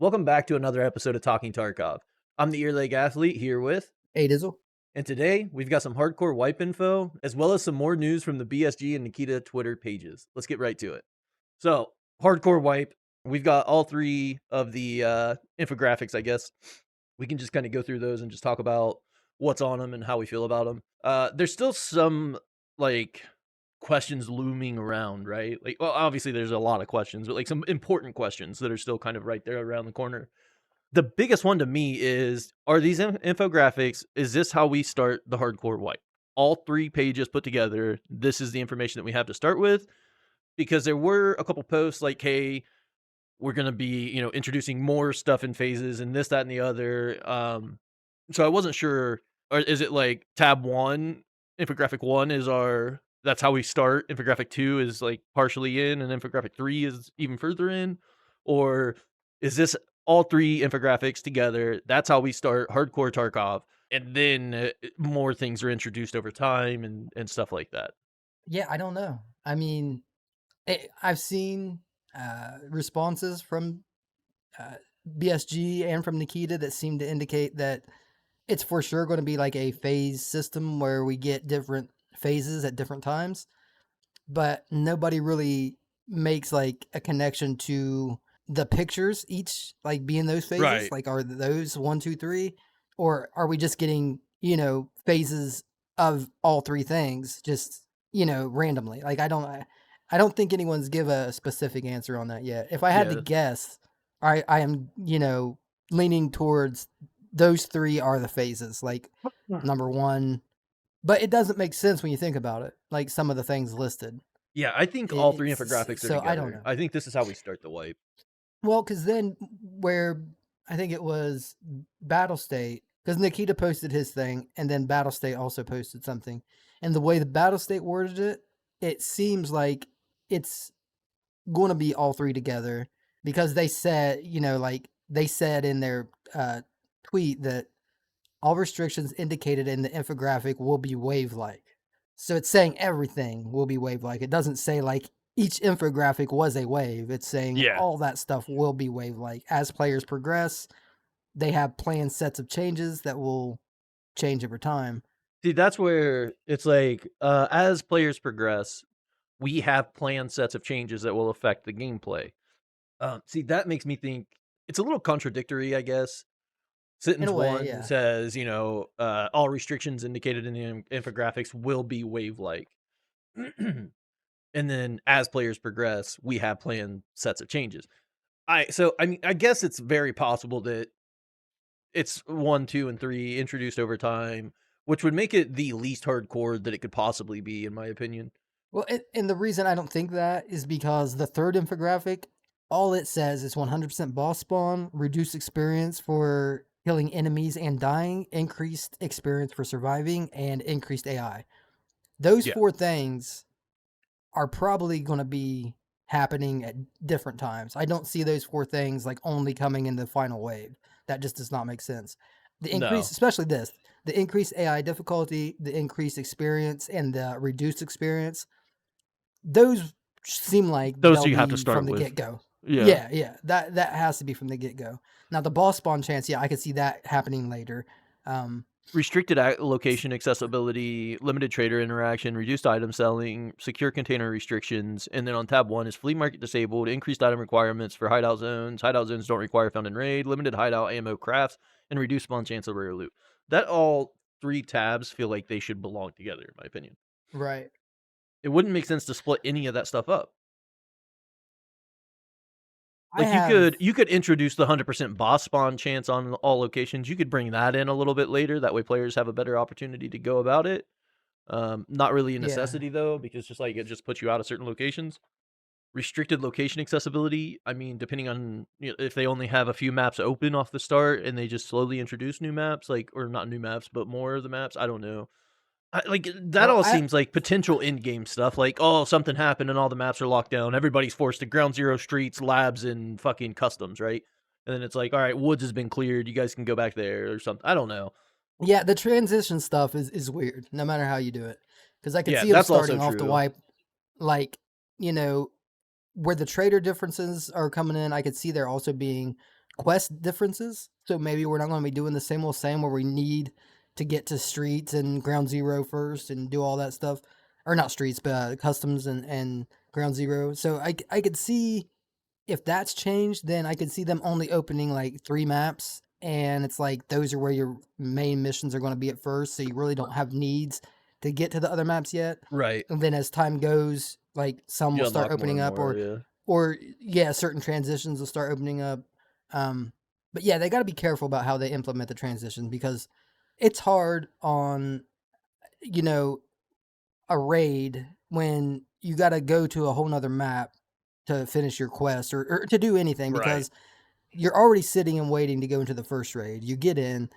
Welcome back to another episode of Talking Tarkov. I'm the Ear Leg Athlete here with, Hey, Dizzle. and today we've got some hardcore wipe info, as well as some more news from the BSG and Nikita Twitter pages. Let's get right to it. So, hardcore wipe, we've got all three of the infographics, I guess. We can just kind of go through those and just talk about what's on them and how we feel about them. There's still some, like, questions looming around, right? Like, well, obviously there's a lot of questions, but like some important questions that are still kind of right there around the corner. The biggest one to me is, are these infographics, is this how we start the hardcore wipe? All three pages put together, this is the information that we have to start with, because there were a couple posts like, hey, we're going to be, introducing more stuff in phases and this, that, and the other. So I wasn't sure, or is it like tab one, infographic one is our, that's how we start. Infographic two is like partially in, and infographic three is even further in, or is this all three infographics together? That's how we start hardcore Tarkov, and then more things are introduced over time and stuff like that. Yeah, I don't know. I mean, I've seen responses from uh, BSG and from Nikita that seem to indicate that it's for sure going to be like a phase system where we get different phases at different times, but nobody really makes like a connection to the pictures each like being those phases. Right. Like, are those one, two, three, or are we just getting phases of all three things just randomly? Like, I don't think anyone's give a specific answer on that yet. If I had to Yeah. guess, I am leaning towards those three are the phases. Like number one, but it doesn't make sense when you think about it. Like some of the things listed. Yeah, I think all three It's infographics are so I don't together. know. I think this is how we start the wipe. Well, because then where I think it was Battle State, because Nikita posted his thing, and then Battle State also posted something, and the way the Battle State worded it, it seems like it's going to be all three together because they said, like they said in their tweet that all restrictions indicated in the infographic will be wave-like. So it's saying everything will be wave-like. It doesn't say like each infographic was a wave. It's saying Yeah. all that stuff will be wave-like. As players progress, they have planned sets of changes that will change over time. See, that's where it's like, as players progress, we have planned sets of changes that will affect the gameplay. See, that makes me think it's a little contradictory, I guess. In Sentence a way, one yeah. says, all restrictions indicated in the infographics will be wave-like. And then as players progress, we have planned sets of changes. I mean, I guess it's very possible that it's 1, 2, and 3 introduced over time, which would make it the least hardcore that it could possibly be, in my opinion. Well, and the reason I don't think that is because the third infographic, all it says is 100% boss spawn, reduced experience for killing enemies and dying, increased experience for surviving, and increased AI. Those Yeah. four things are probably going to be happening at different times. I don't see those four things like only coming in the final wave. That just does not make sense. The increase, No. especially this, the increased AI difficulty, the increased experience, and the reduced experience, those seem like Those they'll you have to be from start the with. get go. Yeah. Yeah. That has to be from the get go. Now the boss spawn chance, yeah, I could see that happening later. Um, Restricted location accessibility, limited trader interaction, reduced item selling, secure container restrictions, and then on tab 1 is flea market disabled, increased item requirements for hideout zones. Hideout zones don't require found in raid, limited hideout ammo crafts, and reduced spawn chance of rare loot. That all three tabs feel like they should belong together, in my opinion. right. It wouldn't make sense to split any of that stuff up. I Like, you have could introduce the 100% boss spawn chance on all locations. You could bring that in a little bit later. That way players have a better opportunity to go about it. Not really a yeah. necessity though, because just like it just puts you out of certain locations. Restricted location accessibility. I mean, depending on if they only have a few maps open off the start and they just slowly introduce new maps, like or not new maps, but more of the maps. I don't know. Like that Well, all I seems like potential in game stuff. Like, oh, something happened and all the maps are locked down. Everybody's forced to ground zero streets, labs, and fucking customs, right? And then it's like, all right, woods has been cleared. You guys can go back there or something. I don't know. Yeah, the transition stuff is weird, no matter how you do it. Because I could Yeah, see them that's also starting off the true. wipe, like, you know, where the trader differences are coming in. I could see there also being quest differences. So maybe we're not going to be doing the same old same where we need to get to streets and ground zero first and do all that stuff, or not streets, but customs and ground zero. So I could see if that's changed, then I could see them only opening like 3 maps, and it's like those are where your main missions are going to be at first, so you really don't have needs to get to the other maps yet. Right. And then as time goes, like some You will start unlock more opening and up, more, yeah. or yeah, certain transitions will start opening up. But yeah, they got to be careful about how they implement the transition because it's hard on you know a raid when you got to go to a whole nother map to finish your quest or to do anything Right. because you're already sitting and waiting to go into the first raid. You get in,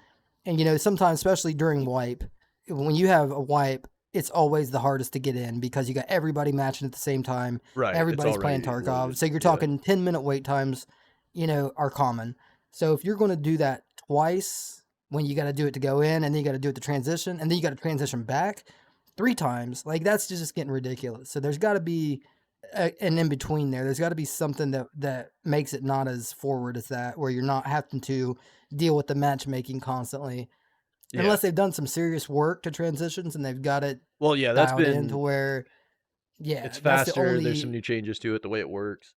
and sometimes, especially during wipe, when you have a wipe, it's always the hardest to get in because you got everybody matching at the same time. Right. It's Everybody's playing already Tarkov, loaded. so you're Yeah. talking 10-minute wait times. Are common. So if you're going to do that twice, when you got to do it to go in, and then you got to do it to transition, and then you got to transition back 3 times, like that's just getting ridiculous. So there's got to be an in between there. There's got to be something that makes it not as forward as that, where you're not having to deal with the matchmaking constantly, Yeah. unless they've done some serious work to transitions and they've got it Well, yeah, that's dialed in to been where, yeah, it's that's the faster. There's some only, new changes to it, the way it works.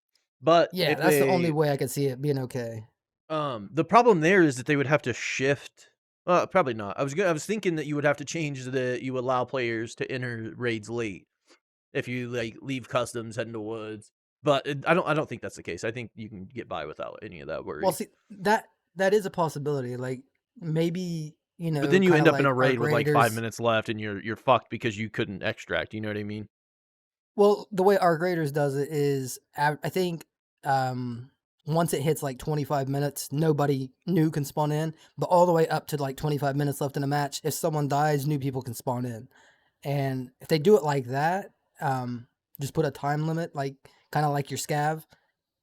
But yeah, if that's the only they way I could see it being okay. the problem there is that they would have to shift probably not. I was thinking that you would have to change that you allow players to enter raids late if you like leave customs, head into woods. But I don't think that's the case. I think you can get by without any of that Well, worry. see, that is a possibility. Like maybe, But then you kind end of up in a like our raid with like 5 graders. minutes left and you're fucked because you couldn't extract, you know what I mean? Well, the way our graders does it is, I think, um, once it hits like 25 minutes, nobody new can spawn in, but all the way up to like 25 minutes left in a match, if someone dies, new people can spawn in. And if they do it like that, just put a time limit, like kind of like your scav. It's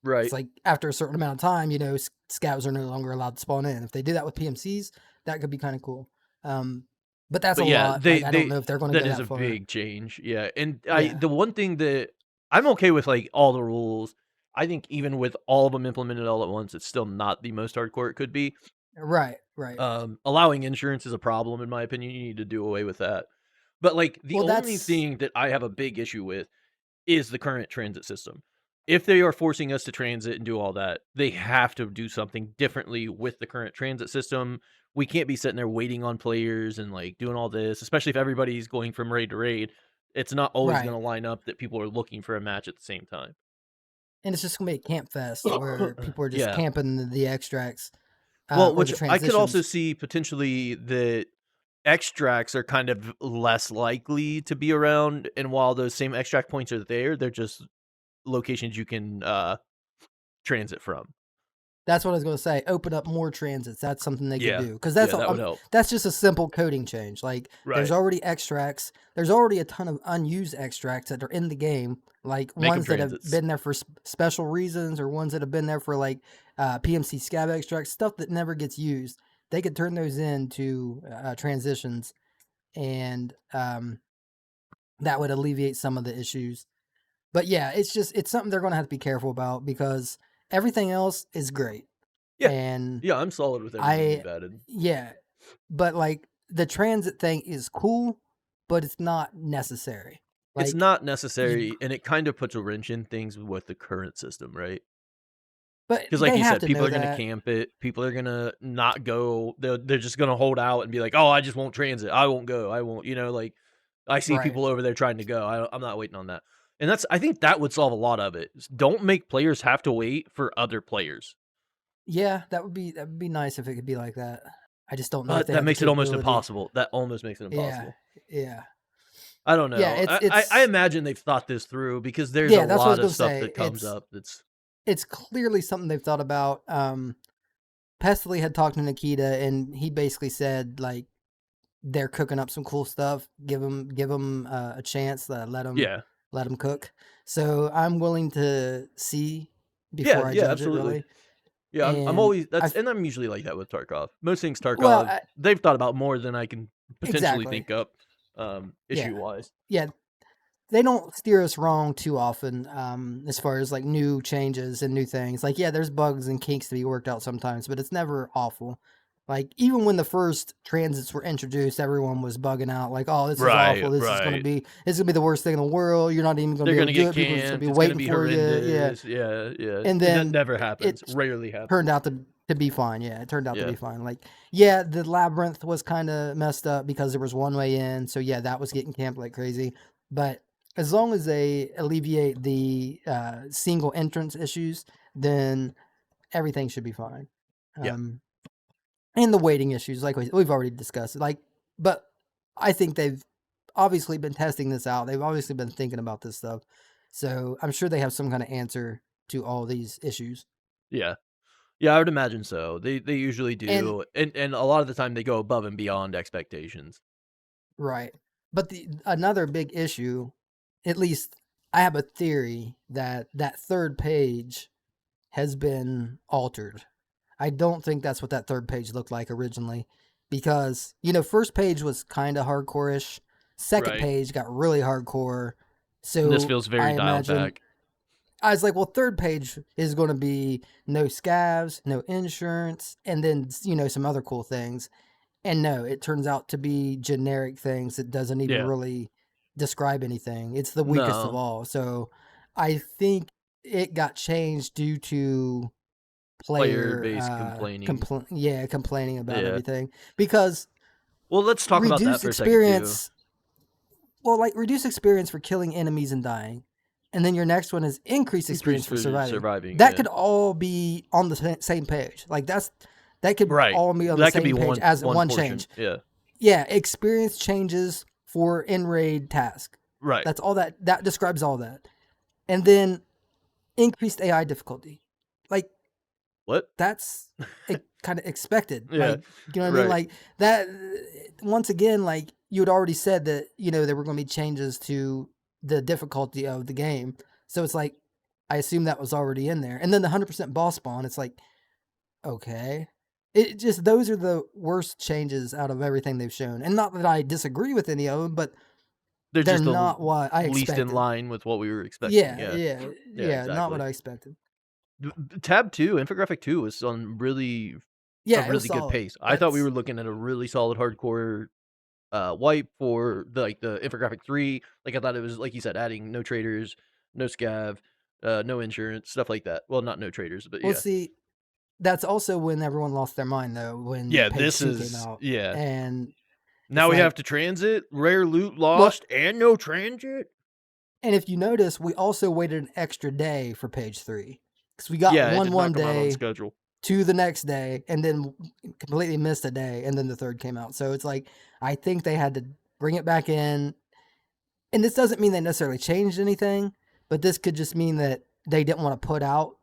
Right. like after a certain amount of time, scavs are no longer allowed to spawn in. If they do that with PMCs, that could be kind of cool. Um, but that's a But yeah, lot. Like I don't know if they're going to that go is that a far. big change. Yeah. And Yeah. the one thing that I'm okay with like all the rules. I think even with all of them implemented all at once, it's still not the most hardcore it could be. Right. Right. Allowing insurance is a problem in my opinion. You need to do away with that. But like the Well, only that's thing that I have a big issue with is the current transit system. If they are forcing us to transit and do all that, they have to do something differently with the current transit system. We can't be sitting there waiting on players and like doing all this, especially if everybody's going from raid to raid. It's not always right. going to line up that people are looking for a match at the same time. And it's just gonna be a camp fest where people are just Yeah. camping the extracts, Well, or the which I could also transitions. see potentially that extracts are kind of less likely to be around. And while those same extract points are there, they're just locations you can transit from. That's what I was gonna say. Open up more transits. That's something they could Yeah. do because Yeah, that would help. that's just a simple coding change. Like there's Right. already extracts. There's already a ton of unused extracts that are in the game. Like Make them ones that have transits. been there for special reasons, or ones that have been there for like PMC scab extracts, stuff that never gets used. They could turn those into transitions, and that would alleviate some of the issues. But yeah, it's something they're gonna have to be careful about because everything else is great. Yeah. And Yeah, I'm solid with everything I they've added. yeah, but like the transit thing is cool, but it's not necessary. It's Like not you necessary, and it kind of puts a wrench in things with the current system, right? but Because, like they you have said, to people know are gonna that. camp it. People are gonna not go. They're just gonna hold out and be like, "Oh, I just won't transit. I won't go. I won't." Like I see Right. people over there trying to go. I'm not waiting on that. And I think that would solve a lot of it. Don't make players have to wait for other players. Yeah, that would be nice if it could be like that. I just don't know if But they that have the makes it almost capability. impossible. That almost makes it Yeah. impossible. Yeah. I don't Yeah, know. I it's imagine they've thought this through because there's a yeah, that's what I was lot of gonna stuff say. that comes up that's It's clearly something they've thought about. Pestily had talked to Nikita, and he basically said like they're cooking up some cool stuff. Give them a chance. yeah. Let them cook. So I'm willing to see Yeah, before I yeah, judge it, absolutely. really. Yeah, I'm And always and I'm usually like that with Tarkov. Most things well, Tarkov, they've thought about more than I can potentially exactly. think up, Yeah, issue-wise. yeah. they don't steer us wrong too often, as far as like new changes and new things. Like, yeah, there's bugs and kinks to be worked out sometimes, but it's never awful. Like, even when the first transits were introduced, everyone was bugging out, like, "Oh, this is Right, awful. right. This is gonna be the worst thing in the world. You're not even gonna They're be able to gonna do get it. People are just gonna be camped. It's gonna waiting be for you." Yeah, horrendous. Yeah, yeah. and That then never happens. it Rarely happens. turned out to be fine. Yeah, it turned out to Yeah, be fine. Like, yeah, the labyrinth was kind of messed up because there was one way in. So yeah, that was getting camped like crazy. But as long as they alleviate the single entrance issues, then everything should be fine. yeah, And the waiting issues, like we've already discussed. Like, but I think they've obviously been testing this out. They've obviously been thinking about this stuff. So I'm sure they have some kind of answer to all these issues. yeah. Yeah, I would imagine so. They usually And do, and a lot of the time they go above and beyond expectations. right. But the another big issue, at least I have a theory that that third page has been altered. I don't think that's what that third page looked like originally because, first page was kind of hardcore-ish. Second Right. page got really hardcore. And this So feels very I dialed imagine back. I was like, well, third page is going to be no scavs, no insurance, and then, some other cool things. And no, it turns out to be generic things that doesn't even Yeah. really describe anything. It's the weakest of No. all. So I think it got changed due to Player player base complaining. complaining about Yeah. everything because Well, let's talk about that reduced for a second too. experience like reduced experience for killing enemies and dying, and then your next one is increased experience Increase for for surviving. surviving, That yeah. could all be on the same page. Like that could Right. all be on the That could be same page as one one portion. change. Yeah. Yeah, experience changes for in raid task. Right. That's all that describes all that. And then increased AI difficulty. Like What? that's kind of expected. Yeah. Like, you know what I mean? Right. Like that once again, like you had already said that, there were going to be changes to the difficulty of the game. So it's like I assume that was already in there. And then the 100% boss spawn, it's like, okay. It just those are the worst changes out of everything they've shown. And not that I disagree with any of them, but They're they're just the not what I least in expected. line with what we were expecting. Yeah, Yeah. yeah, Yeah, yeah, not what exactly. I expected. Tab 2, Infographic 2 was on a Yeah, it was really good solid. pace. I thought we That's were looking at a really solid hardcore wipe for the Infographic 3. Like I thought it was like you said, adding no traders, no scav, no insurance, stuff like that. Well, not no traders, but well, yeah. see, that's also when everyone lost their mind though, when Yeah, page this 2 came is out. yeah. And it's Now we like, have to transit, rare loot well, lost, and no transit. and if you notice, we also waited an extra day for page 3 because we got Yeah, it one did not one come out on day schedule. to the next day and then completely missed a day and then the third came out. So it's like I think they had to bring it back in. And this doesn't mean they necessarily changed anything, but this could just mean that they didn't want to put out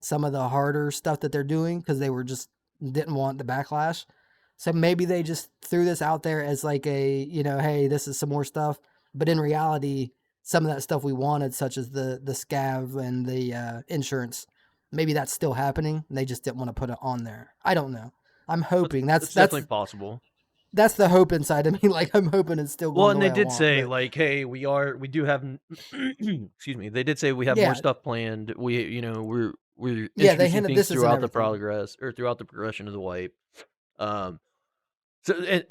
some of the harder stuff that they're doing because they were just didn't want the backlash. So maybe they just threw this out there as like a, hey, this is some more stuff. But in reality, some of that stuff we wanted, such as the scav and the insurance, maybe that's still happening. And they just didn't want to put it on there. I don't know. I'm That's hoping that's definitely possible. that's the hope inside of me. Like I'm hoping it's still Well, going the and way they I did want. say But like, "Hey, we do have excuse me. They did say we have more yeah, stuff planned. We're yeah, they introducing hinted things this isn't throughout the everything. progress or throughout the progression of the wipe." Um, so and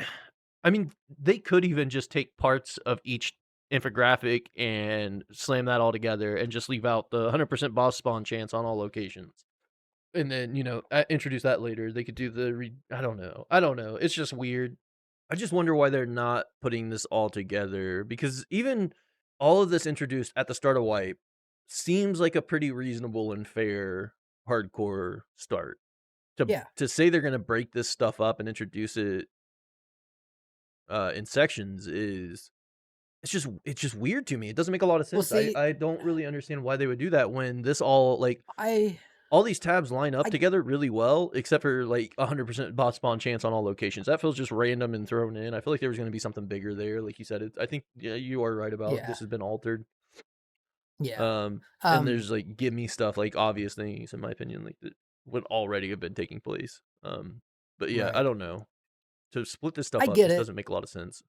I mean, they could even just take parts of each infographic and slam that all together and just leave out the 100% boss spawn chance on all locations. And then, introduce that later. They could do I don't know. I don't know. It's just weird. I just wonder why they're not putting this all together because even all of this introduced at the start of Wipe seems like a pretty reasonable and fair hardcore start. To Yeah. to say they're gonna break this stuff up and introduce it in sections is it's just weird to me. It doesn't make a lot of Well, sense. I see, I don't really understand why they would do that when this all like I all these tabs line up I together really well, except for like 100% bot spawn chance on all locations. That feels just random and thrown in. I feel like there was going to be something bigger there, like you said. I think yeah, you are right about yeah, this has been altered. yeah. And Um, there's like give me stuff like obvious things in my opinion, like that would already have been taking place. But yeah, I right. don't know. To split this I stuff up get just it. doesn't make a lot of sense.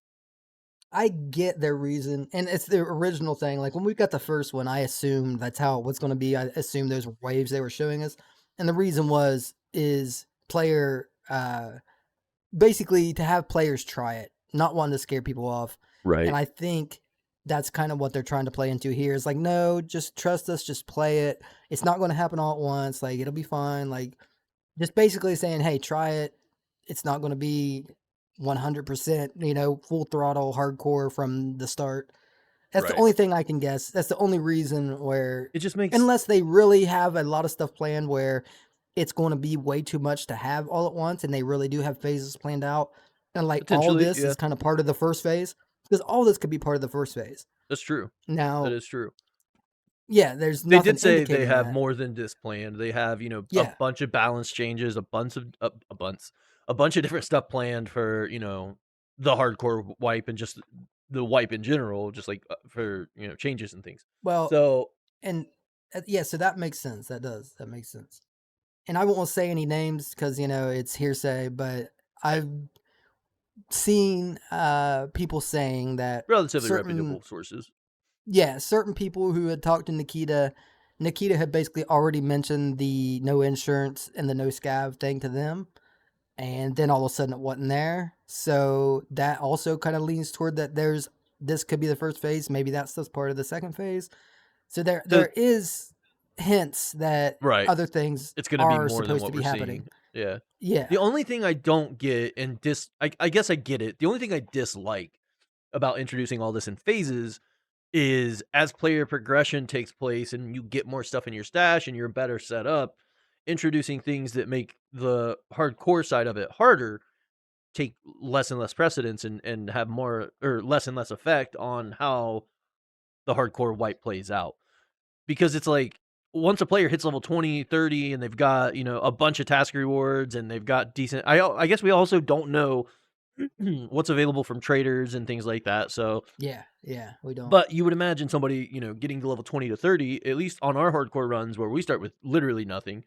I get their reason, and it's the original thing. Like when we got the first one, I assumed that's how it was going to be. I assumed those were waves they were showing us, and the reason is player basically to have players try it, not wanting to scare people off. And Right. I think that's kind of what they're trying to play into here. Is like, no, just trust us, just play it. It's not going to happen all at once. Like it'll be fine. Like just basically saying, hey, try it. It's not going to be 100%, full throttle hardcore from the start. That's the Right. only thing I can guess. That's the only reason where, It just makes unless they really have a lot of stuff planned where it's going to be way too much to have all at once, and they really do have phases planned out, and like all potentially, this yeah, is kind of part of the first phase, because all this could be part of the first phase. that's true. That Now, is true. yeah, there's They nothing did say they indicating have that. more than this planned. They have, a Yeah, bunch of balance changes, a bunch of different stuff planned for, the hardcore wipe and just the wipe in general, just like for, changes and things. well, So, and yeah, so that makes sense. That makes sense. And I won't say any names because it's hearsay, but right, I've seen people saying that relatively certain reputable sources. yeah, certain people who had talked to Nikita had basically already mentioned the no insurance and the no scav thing to them, and then all of a sudden it wasn't there. So that also kind of leans toward that this could be the first phase, maybe that's just part of the second phase. So there So, there is hints that right, other things it's going to be are more than supposed what to we're be happening. seeing. Yeah. Yeah. The only thing I don't get and I guess I get it. The only thing I dislike about introducing all this in phases is as player progression takes place and you get more stuff in your stash and you're better set up, introducing things that make the hardcore side of it harder take less and less precedence and have more or less and less effect on how the hardcore wipe plays out. Because it's like once a player hits level 20, 30, and they've got, a bunch of task rewards and they've got decent I guess we also don't know what's available from traders and things like that. So Yeah. Yeah. We don't. but you would imagine somebody, getting to level 20 to 30, at least on our hardcore runs where we start with literally nothing.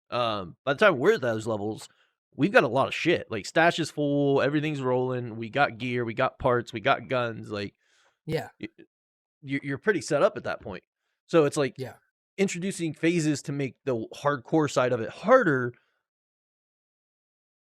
By the time we're at those levels, we've got a lot of shit. Like stash is full, everything's rolling. We got gear, we got parts, we got guns. Like Yeah. y- you're pretty set up at that point. So it's like Yeah. introducing phases to make the hardcore side of it harder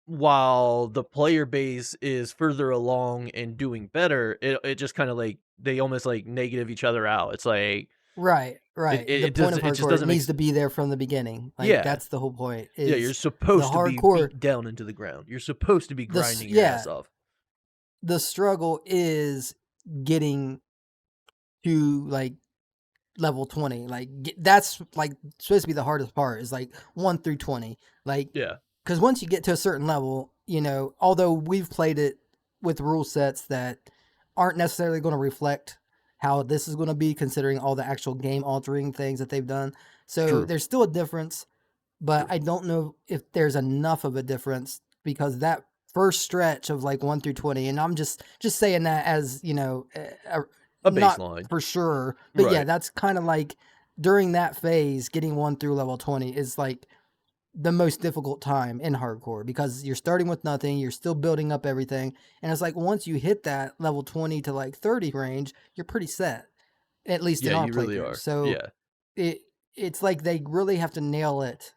while the player base is further along and doing better. It just kind of like they almost like negative each other out. It's like Right, It right. it The it point does of it just hardcore, it doesn't make needs s to be there from the beginning. Like Yeah. that's the whole point Yeah, you're is the supposed to be hardcore beat down into the ground. You're supposed to be grinding your yeah, ass off. the struggle is getting to like level 20. Like that's like supposed to be the hardest part is like 1 through 20. Like Yeah, cuz once you get to a certain level, although we've played it with rule sets that aren't necessarily going to reflect how this is going to be considering all the actual game altering things that they've done. So true, there's still a difference, but true. I don't know if there's enough of a difference because that first stretch of like 1 through 20, and I'm just saying that as, A not baseline. for sure, but yeah, Right. that's kind of like during that phase, getting 1 through level 20 is like the most difficult time in hardcore because you're starting with nothing, you're still building up everything, and it's like once you hit that level 20 to like 30 range, you're pretty set, at least in Yeah, our you really playthrough. are. So Yeah. it it's like they really have to nail it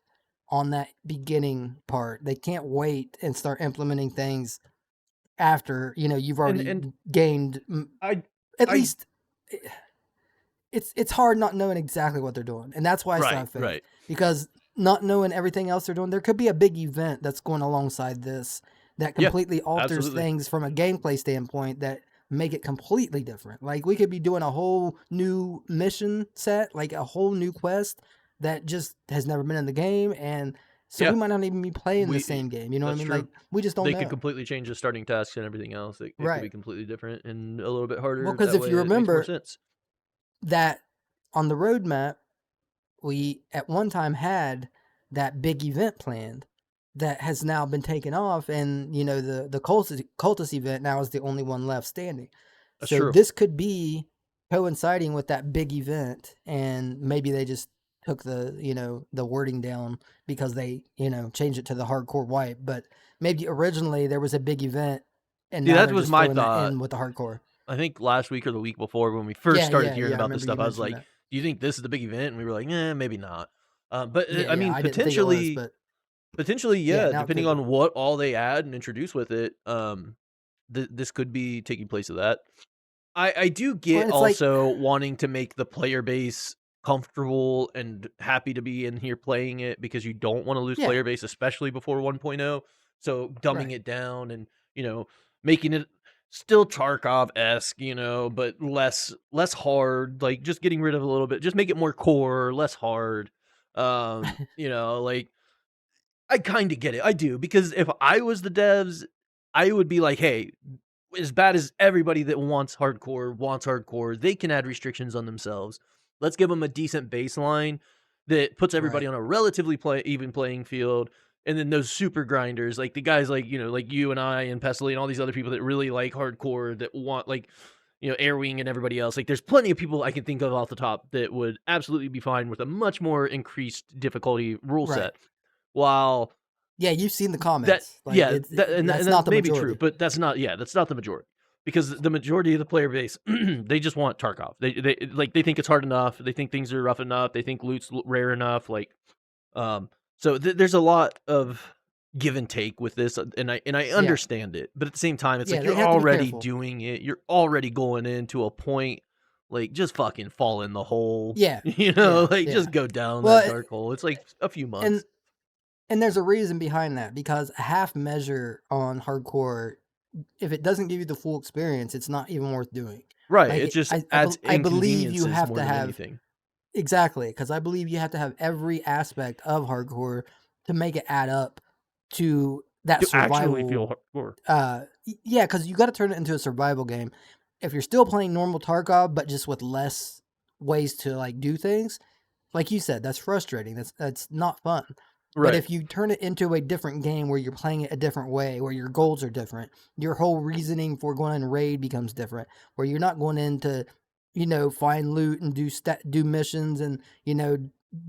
on that beginning part. They can't wait and start implementing things after, you've already And gained I at I least it's hard not knowing exactly what they're doing. And that's why I still right, have faith right. because not knowing everything else they're doing, there could be a big event that's going alongside this that Yeah, completely alters absolutely. things from a gameplay standpoint that make it completely different. Like we could be doing a whole new mission set, like a whole new quest that just has never been in the game, and so Yeah, we might not even be playing the we same game. You know what I that's mean? Like true. we just don't They could know. completely change the starting tasks and everything else. It could be Right. completely different and a little bit Well, harder. because That if way you it makes more remember sense. that on the roadmap, we at one time had that big event planned that has now been taken off, and the cultist event now is the only one left standing. That's So true. this could be coinciding with that big event, and maybe they just took the wording down because they changed it to the hardcore wipe. But maybe originally there was a big event, and See, now that they're was just my throwing that thought. in with the hardcore. I think last week or the week before when we first Yeah, started yeah, hearing yeah. I about this remember you stuff, I was mentioned like, that. "Do you think this is the big event?" And we were like, maybe not." But Yeah, I yeah. mean, I didn't think it was, but potentially, yeah, yeah. now it Depending could be. on what all they add and introduce with it, this could be taking place of that. I do Well, get it's like, also wanting to make the player base comfortable and happy to be in here playing it because you don't wanna lose yeah, player base, especially before 1.0. So dumbing right. it down and, making it still Tarkov-esque, but less hard, like, just getting rid of a little bit just make it more core, less hard. Like, I kinda get it, I do, because if I was the devs, I would be like, "Hey, as bad as everybody that wants hardcore, they can add restrictions on themselves. Let's give them a decent baseline that puts everybody Right. on a relatively even playing field, and then those super grinders, like the guys like you and I and Pestily and all these other people that really like hardcore that want Airwing and everybody else. Like there's plenty of people I can think of off the top that would absolutely be fine with a much more increased difficulty rule Right. set. While Yeah, you've seen the that comments. Like yeah, and that's that not the may be true, majority. but that's not the majority. Because the majority of the player base, they just want Tarkov. They think it's hard enough, they think things are rough enough, they think loot's rare enough, um, so there's a lot of give and take with this, and I Yeah. understand it, but at the same time, it's Yeah, like they you're have to be already careful. doing it, you're already going into a point, like, just fucking fall in the hole, Yeah. Yeah, like, yeah. just go down that Well, dark hole. It's like a few and months. and there's a reason behind that because a half measure on hardcore, if it doesn't give you the full experience, it's not even worth doing. Right, it Like just adds I believe you inconveniences have more to than have anything. exactly because I believe you have to have every aspect of hardcore to make it add up to that To actually survival. feel hardcore. Yeah, because you got to turn it into a survival game. If you're still playing normal Tarkov, but just with less ways to like do things, like you said, that's frustrating. That's not fun. But Right. if you turn it into a different game where you're playing it a different way, where your goals are different, your whole reasoning for going in raid becomes different, where you're not going in to, find loot and do missions and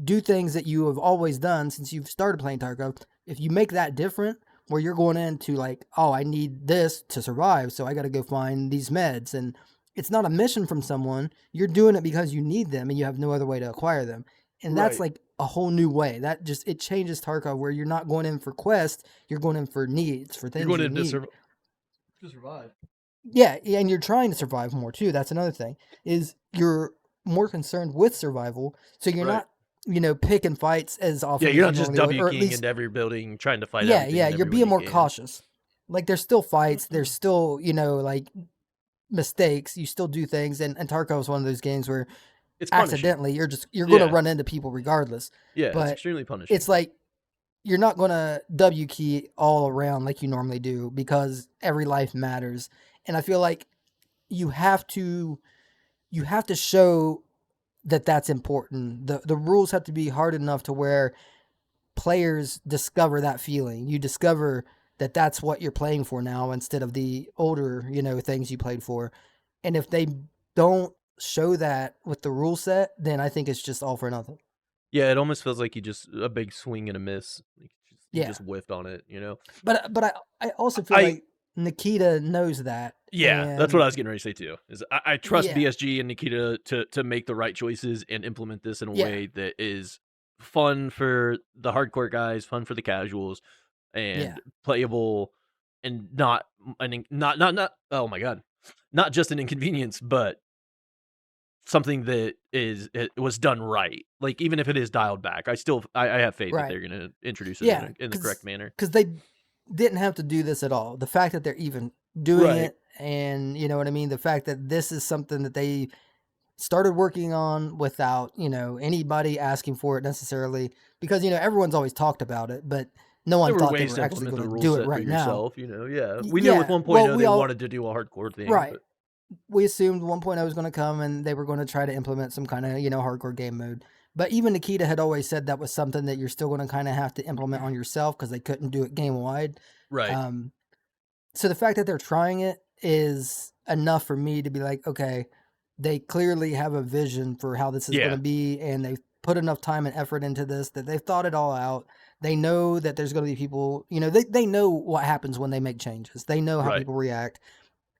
do things that you have always done since you've started playing Tarkov. If you make that different, where you're going into like, oh, I need this to survive, so I got to go find these meds, and it's not a mission from someone. You're doing it because you need them and you have no other way to acquire them, and that's Right. like a whole new way. That just it changes Tarkov where you're not going in for quests, you're going in for needs, for You're things going you in need. to survive. Yeah, yeah, and you're trying to survive more too. That's another thing. Is you're more concerned with survival, so you're Right. not, picking fights as Yeah, often you're as not you just normally would, W or at keying least into every building, trying to fight yeah, everything yeah, and you're everyone being you more can. cautious. Like there's still fights, there's still, like mistakes, you still do things, and Tarkov is one of those games where It's punishing. accidentally you're going to Yeah. run into people regardless. Yeah, it's But extremely punishing. it's like you're not going to W key all around like you normally do because every life matters. And I feel like you have to you have to show that that's important. The rules have to be hard enough to where players discover that feeling. You discover that that's what you're playing for now instead of the older, things you played for. And if they don't show that with the rule set, then I think it's just all for nothing. Yeah, it almost feels like you just a big swing and a miss. Like, you Yeah. just whiffed on it, But I also feel I like Nikita knows that. Yeah, that's what And I was getting ready to say too. Is I trust yeah. BSG and Nikita to make the right choices and implement this in a Yeah. way that is fun for the hardcore guys, fun for the casuals, Yeah. and playable, and not oh my god, not just an inconvenience, but something that it was done right. Like even if it is dialed back, I have faith that Right. they're gonna introduce it Yeah, in the correct manner. because they didn't have to do this at all. The fact that they're even doing Right. it, and you know what I mean, the fact that this is something that they started working on without anybody asking for it necessarily, because everyone's always talked about it, but no one There were thought they ways were to actually implement going the to rule do it set for right now. yourself, yeah. We knew with Yeah, well, 1.0 we they all wanted to do a hardcore thing, right. but We assumed 1.0 was going to come and they were going to try to implement some kind of hardcore game mode. But even Nikita had always said that was something that you're still going to kind of have to implement on yourself because they couldn't do it game wide. right. Um, so the fact that they're trying it is enough for me to be like, okay, they clearly have a vision for how this is going to Yeah, be, and they've put enough time and effort into this that they've thought it all out. They know that there's going to be people, they know what happens when they make changes. They know how right. people react.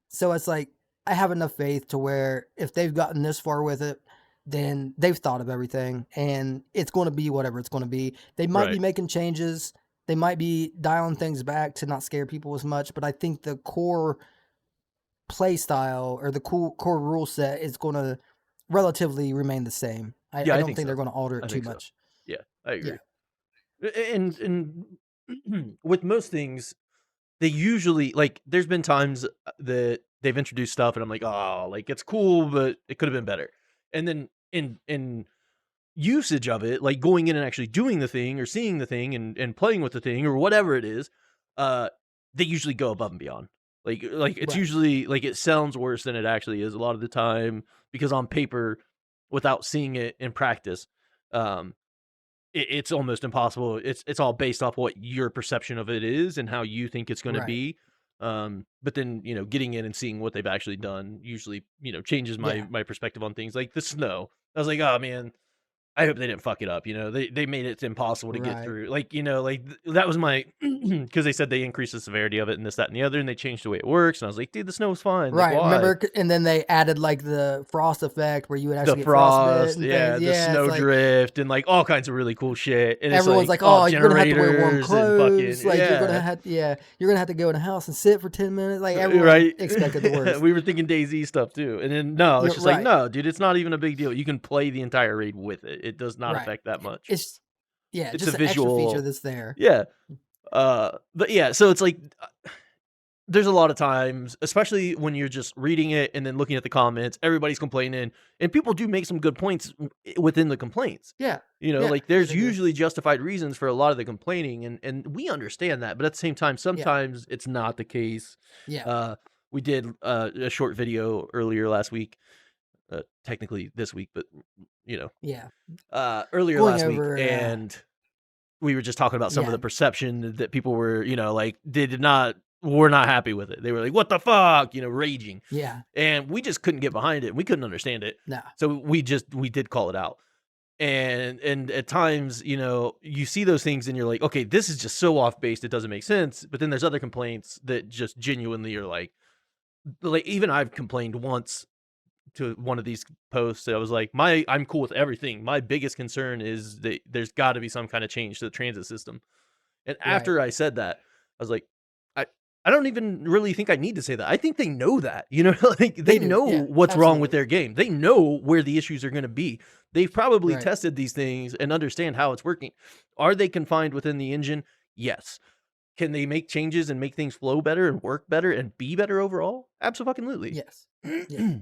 So it's like I have enough faith to where if they've gotten this far with it, then they've thought of everything and it's going to be whatever it's going to be. They might be Right. making changes. They might be dialing things back to not scare people as much, but I think the core play style or the core rule set is going to relatively remain the same. Yeah, I I don't think think they're so. going to alter I it too think so. much. Yeah, I Yeah. agree. And with most things, they usually like there's been times that they've introduced stuff and I'm like, "Oh, like it's cool, but it could have been better." And then in usage of it, like going in and actually doing the thing or seeing the thing and playing with the thing or whatever it is, uh, they usually go above and beyond. Like it's Right. usually like it sounds worse than it actually is a lot of the time because on paper, without seeing it in practice, um, it's almost impossible. It's all based off what your perception of it is and how you think it's going to Right. be. But then getting in and seeing what they've actually done usually changes my Yeah. my perspective on things like the snow. I was like, oh man, I hope they didn't fuck it up, They made it impossible to get Right. through. Like, that was my because they said they increased the severity of it and this, that, and the other, and they changed the way it works. And I was like, dude, the snow was fine. Like, Right, why? remember? And then they added, like, the frost effect where you would The actually get frostbite frost, and things. yeah, the Yeah, it's snow like drift, and like all kinds of really cool shit. And it's everyone's like, like, oh, "Oh, you're gonna have to wear warm generators and clothes, fucking like, yeah, you're gonna have to go in the house and sit for 10 minutes." Like, everyone right. expected the worst. We were thinking DayZ stuff too, and then no, it's You're just like, right, no, dude, it's not even a big deal. You can play the entire raid with it. It does not right. affect that much. It's yeah, It's a just an extra feature visual, that's there. yeah. But yeah, so it's like there's a lot of times, especially when you're just reading it and then looking at the comments, everybody's complaining, and people do make some good points within the complaints. Yeah. Like Yeah, there's they do. usually justified reasons for a lot of the complaining, and we understand that, but at the same time, Yeah, sometimes it's not the case. yeah, Uh, we did a short video earlier last week, technically this week, but you know, yeah. earlier Going last week, over, and we were just talking about some of yeah, the perception that people were, like they did not were not happy with it. They were like, "What the fuck?" Raging. yeah, And we just couldn't get behind it. We couldn't understand it. no, So we did call it out. And at times, you see those things and you're like, "Okay, this is just so off base it doesn't make sense." But then there's other complaints that just genuinely are like even I've complained once to one of these posts. I was like, I'm cool with everything. My biggest concern is that there's got to be some kind of change to the transit system. And right. after I said that, I was like, I I don't even really think I need to say that. I think they know that. Like They they do, know yeah, what's wrong with absolutely. their game. They know where the issues are going to be. They've probably Right. tested these things and understand how it's working. Are they confined within the engine? Yes. Can they make changes and make things flow better and work better and be better overall? Absolutely. Yes. Yeah.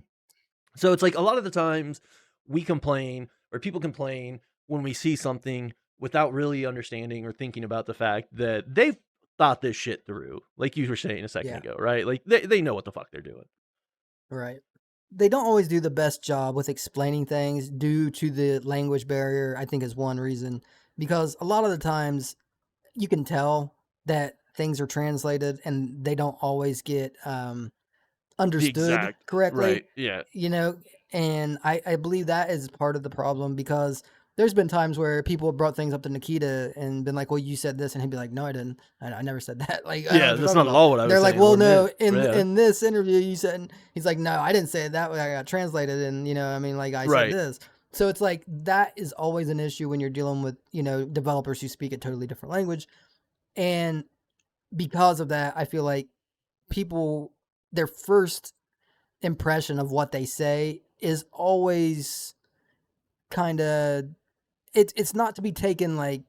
So it's like a lot of the times we complain or people complain when we see something without really understanding or thinking about the fact that they've thought this shit through. Like you were saying a second Yeah. ago, right? Like they know what the fuck they're doing. Right. They don't always do the best job with explaining things due to the language barrier, I think is one reason. Because a lot of the times you can tell that things are translated and they don't always get The understood exact correctly, right. Yeah. you know, and I believe that is part of the problem because there's been times where people have brought things up to Nikita and been like, "Well, you said this," and he'd be like, "No, I didn't. I never said that. Like, I don't know Yeah, what you're that's talking not at about." all what I was They're like, saying "Well, or no, meant. Yeah. in this interview you said," and he's like, "No, I didn't say it that way. I got translated, and I mean, like I said Right. this." So it's like that is always an issue when you're dealing with developers who speak a totally different language, and because of that, I feel like people their first impression of what they say is always kind of it's not to be taken like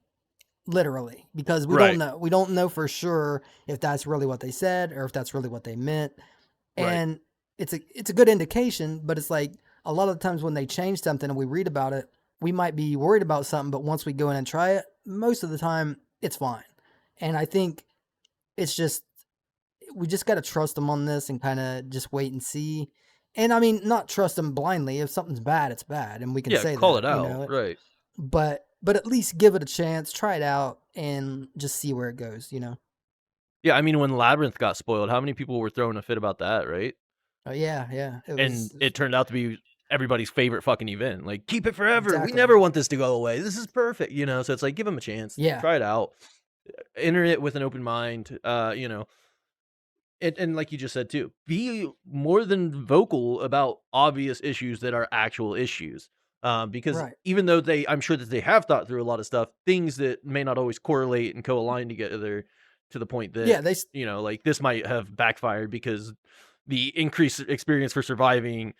literally because Right. we don't know for sure if that's really what they said or if that's really what they meant, Right. and it's a good indication, but it's like a lot of the times when they change something and we read about it, we might be worried about something, but once we go in and try it, most of the time it's fine. And I think it's just we just got to trust them on this and kind of just wait and see. And I mean, not trust them blindly. If something's bad, it's bad, and we can Yeah, say call it that, out. Right. But at least give it a chance, try it out, and just see where it goes. Yeah, I mean when Labyrinth got spoiled, how many people were throwing a fit about that, right? Oh yeah, yeah. And it turned out to be everybody's favorite fucking event. Like, keep it forever. We Exactly. never want this to go away. This is perfect. So it's like give them a chance, Yeah, try it out, enter it with an open mind. And like you just said too, be more than vocal about obvious issues that are actual issues. Because Right. even though I'm sure that they have thought through a lot of stuff, things that may not always correlate and co-align together to the point that, Yeah, they like this might have backfired because the increased experience for surviving,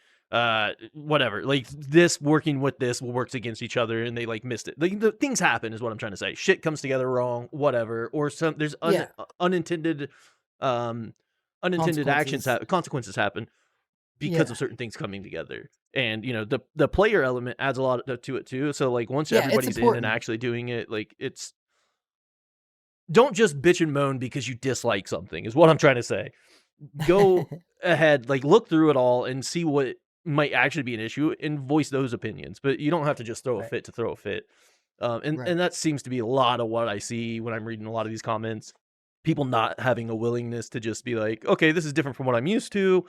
whatever, like this working with this works against each other and they like missed it. Like the things happen is what I'm trying to say. Shit comes together wrong, whatever, or there's yeah, unintended, um, unintended consequences. consequences happen because of Yeah. certain things coming together. And the player element adds a lot to it too. So like once Yeah, it's everybody's in and important. actually doing it, like it's don't just bitch and moan because you dislike something is what I'm trying to say. Go ahead, like look through it all and see what might actually be an issue and voice those opinions. But you don't have to just throw a Right. fit to throw a fit. And Right. that seems to be a lot of what I see when I'm reading a lot of these comments. People not having a willingness to just be like, okay, this is different from what I'm used to,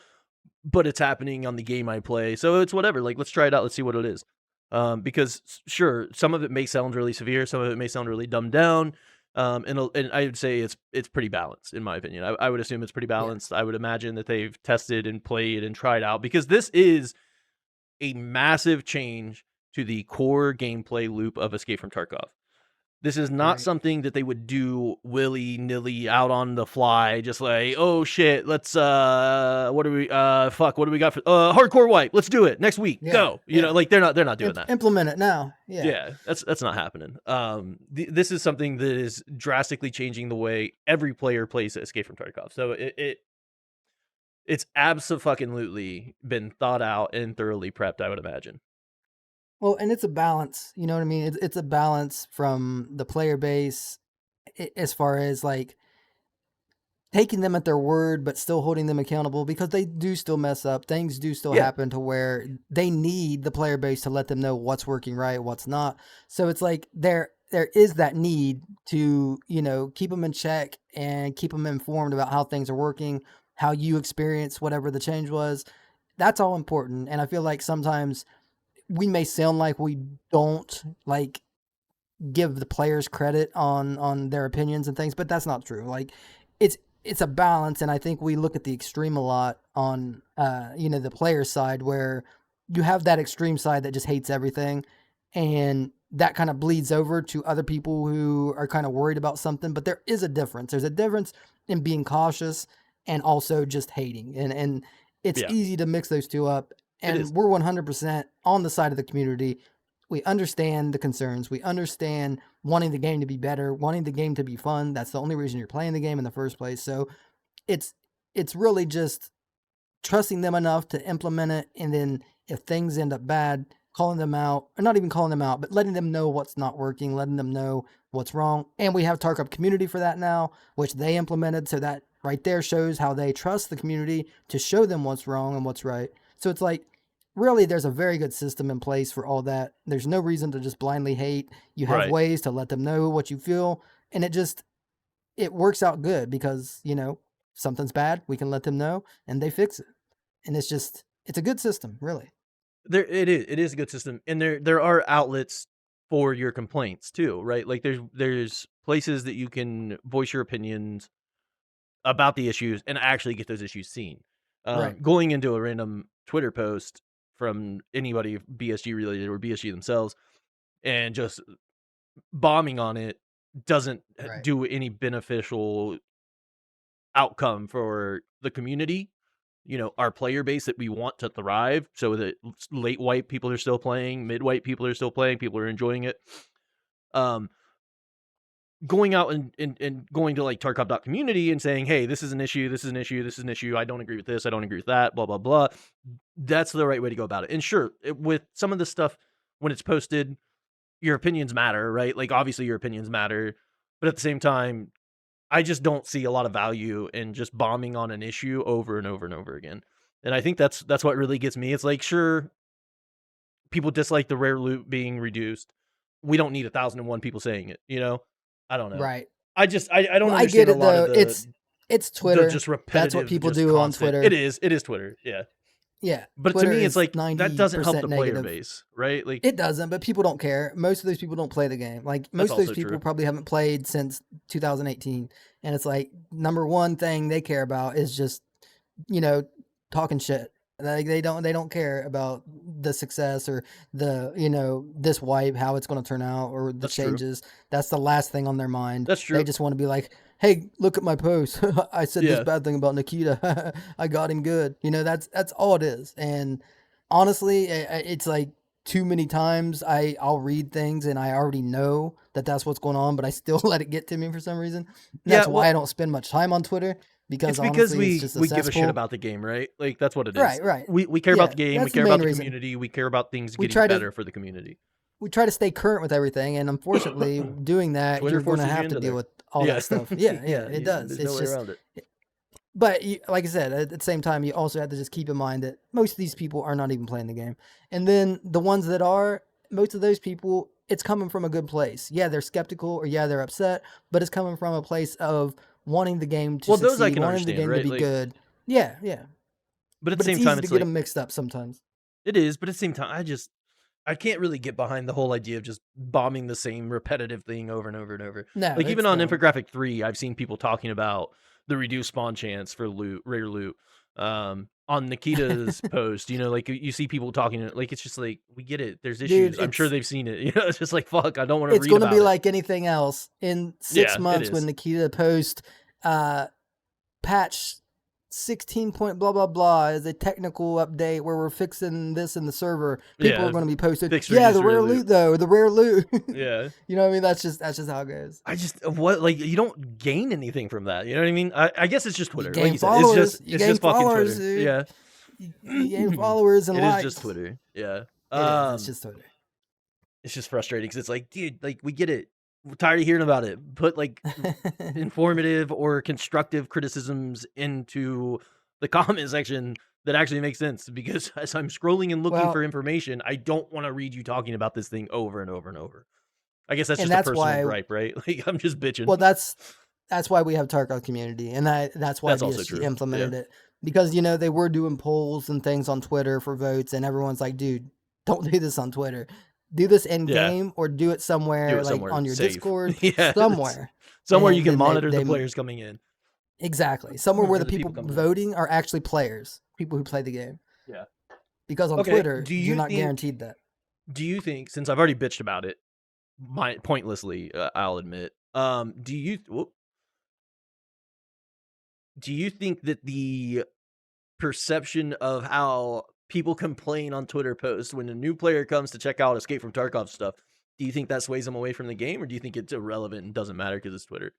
but it's happening on the game I play. So it's whatever. Like, let's try it out. Let's see what it is. Because sure, some of it may sound really severe, some of it may sound really dumbed down. And I would say it's pretty balanced in my opinion. I would assume it's pretty Yeah. balanced. I would imagine that they've tested and played and tried out because this is a massive change to the core gameplay loop of Escape from Tarkov. This is not Right. something that they would do willy-nilly out on the fly, just like, "Oh shit, let's what do we got for hardcore wipe? Let's do it next week. Yeah. Go." Yeah. Like they're not doing that. Implement it now. Yeah. Yeah, that's not happening. This is something that is drastically changing the way every player plays Escape from Tarkov. So it's abso-fucking-lutely been thought out and thoroughly prepped, I would imagine. Well, and it's a balance. You know what I mean? It's a balance from the player base, as far as like taking them at their word, but still holding them accountable because they do still mess up. Things do still Yeah, happen to where they need the player base to let them know what's working right, what's not. So it's like there is that need to, keep them in check and keep them informed about how things are working, how you experience whatever the change was. That's all important. And I feel like sometimes we may sound like we don't like give the players credit on their opinions and things, but that's not true. Like it's it's a balance, and I think we look at the extreme a lot on the player side where you have that extreme side that just hates everything, and that kind of bleeds over to other people who are kind of worried about something. But there is a difference. There's a difference in being cautious and also just hating, and it's yeah, easy to mix those two up. it is. And we're 100% on the side of the community. We understand the concerns. We understand wanting the game to be better, wanting the game to be fun. That's the only reason you're playing the game in the first place. So it's it's really just trusting them enough to implement it, and then if things end up bad, calling them out, or not even calling them out, but letting them know what's not working, letting them know what's wrong. And we have Tarkov community for that now, which they implemented. So that right there shows how they trust the community to show them what's wrong and what's right. So it's like really there's a very good system in place for all that. There's no reason to just blindly hate. You have Right. ways to let them know what you feel, and it works out good because, something's bad, we can let them know and they fix it. And it's a good system, really. It is a good system, and there are outlets for your complaints too, right? Like there's places that you can voice your opinions about the issues and actually get those issues seen. Right. Going into a random Twitter post from anybody BSG related or BSG themselves and just bombing on it doesn't Right. do any beneficial outcome for the community, our player base that we want to thrive so that late white people are still playing, mid white people are still playing, people are enjoying it. Um, Going out and going to like Tarkov community and saying, hey, this is an issue, this is an issue, this is an issue. I don't agree with this, I don't agree with that, blah, blah, blah. That's the right way to go about it. And sure, with some of the stuff when it's posted, your opinions matter, right? Like obviously your opinions matter, but at the same time, I just don't see a lot of value in just bombing on an issue over and over and over again. And I think that's what really gets me. It's like, sure, people dislike the rare loot being reduced. We don't need 1,001 people saying it. I don't know. Right. I don't Well, I get understand a it lot of though. the It's the Twitter. just That's what repetitive, people just do on constant. It Twitter. is Twitter. Yeah. Yeah, But to Twitter me, it's is like that doesn't help 90% the player negative. base, right? Like It doesn't, but people don't care. Most of those people don't play the game. Like that's most of those also people true. probably haven't played since 2018, and it's like number one thing they care about is just you know talking shit. Like they don't care about the success or the this wipe, how it's going to turn out, or the That's true. changes. That's the last thing on their mind. That's They true. just want to be like, hey, look at my post. I said this Yeah. bad thing about Nikita. I got him good. That's all it is. And honestly, it's like too many times I'll read things and I already know that that's what's going on, but I still let it get to me for some reason. And Yeah, that's why well, I don't spend much time on Twitter because it's because honestly, it's we just a we give a shit cesspool. about the game, right? Like that's what it is. Right, right. We care about Yeah, the game, we that's the care about main the reason. community, we care about things We getting try to better for the community. we try to stay current with everything, and unfortunately, doing that, Twitter you're going to forces you have to into deal there. with all Yeah. that stuff. Yeah, yeah, Yeah, it does. there's no It's way just, around it. but like I said, at the same time, you also have to just keep in mind that most of these people are not even playing the game, and then the ones that are, most of those people, it's coming from a good place. Yeah, they're skeptical, or yeah, they're upset, but it's coming from a place of wanting the game to Well, those I succeed, can wanting the understand, game to right? be Like good. Yeah, yeah, but at the but it's same easy time to it's get like them mixed up sometimes. it is, but at the same time I can't really get behind the whole idea of just bombing the same repetitive thing over and over and over. No, Like even it's on dumb. Infographic 3, I've seen people talking about the reduced spawn chance for loot, rare loot. On Nikita's post, like you see people talking like it's just like we get it. There's Dude, issues. I'm sure they've seen it. It's just like fuck, I don't want to it's read going to be about it. like anything else in 6 Yeah, it months when is. Nikita posts patch 16 point blah blah blah is a technical update where we're fixing this in the server. People are Yeah, going to be posted, fixed yeah, the reduced rare rare loot. loot though, the rare loot. Yeah. You know what I mean? That's just how it goes. I just what like you don't gain anything from that. You know what I mean? I guess it's just You Twitter. Like gain you said, it's just followers, you it's gain just fucking followers, Twitter. dude. Yeah. You gain followers and It is just likes. Twitter. Yeah. It is. It's just Twitter. It's just frustrating because it's like, dude, like we get it. We're tired of hearing about it. Put like informative or constructive criticisms into the comment section that actually makes sense. Because as I'm scrolling and looking for Well, information, I don't want to read you talking about this thing over and over and over. I guess that's and just a that's personal why gripe, right? Like I'm just bitching. well that's why we have Tarkov community, and that's why That's also BSG true. Yeah. implemented it, because they were doing polls and things on Twitter for votes, and everyone's like, dude, don't do this on Twitter. Do this in Yeah. game or do it Do somewhere it like somewhere on your safe. Discord, Yeah. somewhere. Somewhere you And can then monitor the players coming in exactly, somewhere where or the the people people coming out. voting are actually players, people who play the game. Yeah. Because on Okay. Twitter, you're not guaranteed that. Do you think, since I've already bitched about it, pointlessly, I'll admit, do you think that the perception of how people complain on Twitter posts when a new player comes to check out Escape from Tarkov stuff, do you think that sways them away from the game, or do you think it's irrelevant and doesn't matter because it's Twitter?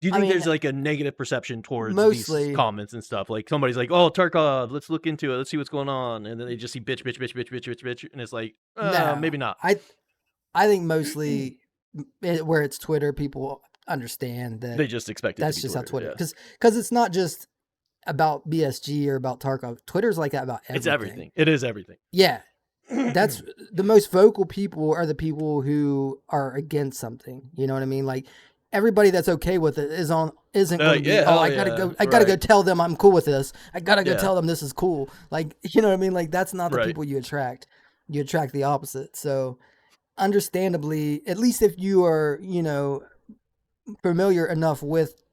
Do you I think mean, there's like a negative perception towards these mostly, comments and stuff? Like somebody's like, "Oh, Tarkov, let's look into it. Let's see what's going on," and then they just see bitch, bitch, bitch, bitch, bitch, bitch, bitch, and it's like, no. maybe not. I think mostly where it's Twitter, people understand that They just expect it to that's be just how Twitter. Twitter, Yeah, because it's not just about BSG or about Tarkov. Twitter's like that about it's everything. everything. It is everything. Yeah, that's the most vocal people are the people who are against something. You know what I mean? Like everybody that's okay with it isn't going to be. Yeah, Oh, hell I gotta yeah, go. I gotta go right. tell them I'm cool with this. I gotta go Yeah, tell them this is cool. Like you know what I mean? Like that's not the right. people you attract. You attract the opposite. So understandably, at least if you are, familiar enough with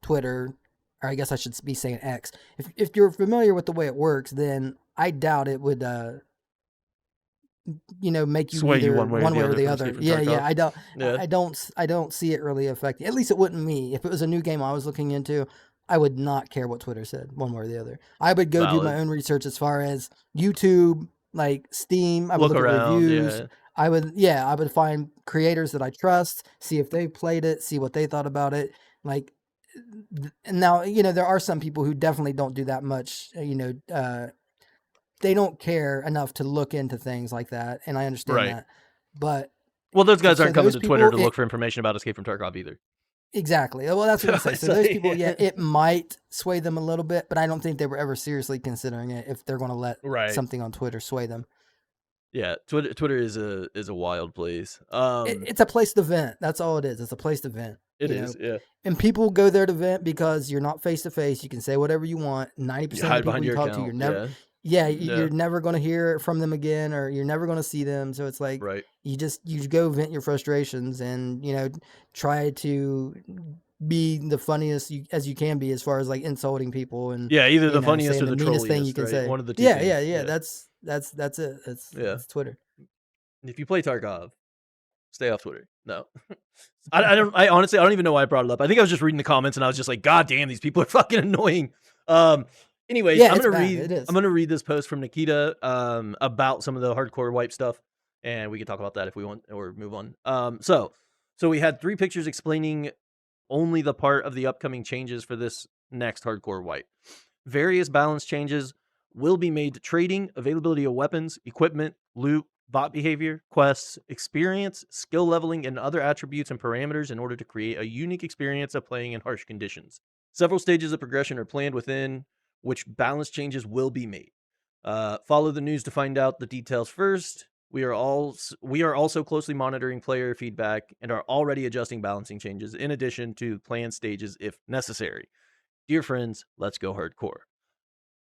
Twitter, or I guess I should be saying X. If you're familiar with the way it works, then I doubt it would make you Sway you either one way or one the way or other the from Escape other. from Yeah, yeah. Tarkov. I don't Yeah, I don't see it really affecting. At least it wouldn't me. If it was a new game I was looking into, I would not care what Twitter said one way or the other. I would go do my valid. own research as far as YouTube, like Steam. I would Look look at around. reviews. Yeah, I would find creators that I trust, see if they played it, see what they thought about it. Like and now, there are some people who definitely don't do that much, they don't care enough to look into things like that, and I understand right. that. But Well, those guys so aren't coming those to Twitter people, to look for information about Escape from Tarkov either. exactly. Well, that's what I'm So saying. it's So those people, yeah, like, it might sway them a little bit, but I don't think they were ever seriously considering it if they're going to let right. something on Twitter sway them. Yeah, Twitter is a wild place. It's a place to vent. That's all it is. It's a place to vent. It is, yeah. And people go there to vent because you're not face to face. You can say whatever you want. You 90% of the hide people behind you your talk to, account, yeah. you're Yeah, never going to hear from them again, or you're never going to see them. So it's like right. you go vent your frustrations and try to be the funniest as you can be as far as like insulting people and Yeah, either the funniest saying or the the meanest thing you trolliest, can right? say. One of the 2 Yeah, yeah, things, yeah. yeah, That's it. yeah. That's Twitter. If you play Tarkov, stay off Twitter. No. I honestly I don't even know why I brought it up. I think I was just reading the comments and I was just like, "God damn, these people are fucking annoying." Um, anyways, Yeah, it's bad. It I'm is. gonna read this post from Nikita, about some of the hardcore wipe stuff, and we can talk about that if we want or move on. So we had 3 pictures explaining only the part of the upcoming changes for this next hardcore wipe. Various balance changes will be made to trading, availability of weapons, equipment, loot, bot behavior, quests, experience, skill leveling, and other attributes and parameters in order to create a unique experience of playing in harsh conditions. Several stages of progression are planned within which balance changes will be made. Follow the news to find out the details first. We are also closely monitoring player feedback and are already adjusting balancing changes in addition to planned stages if necessary. Dear friends, let's go hardcore.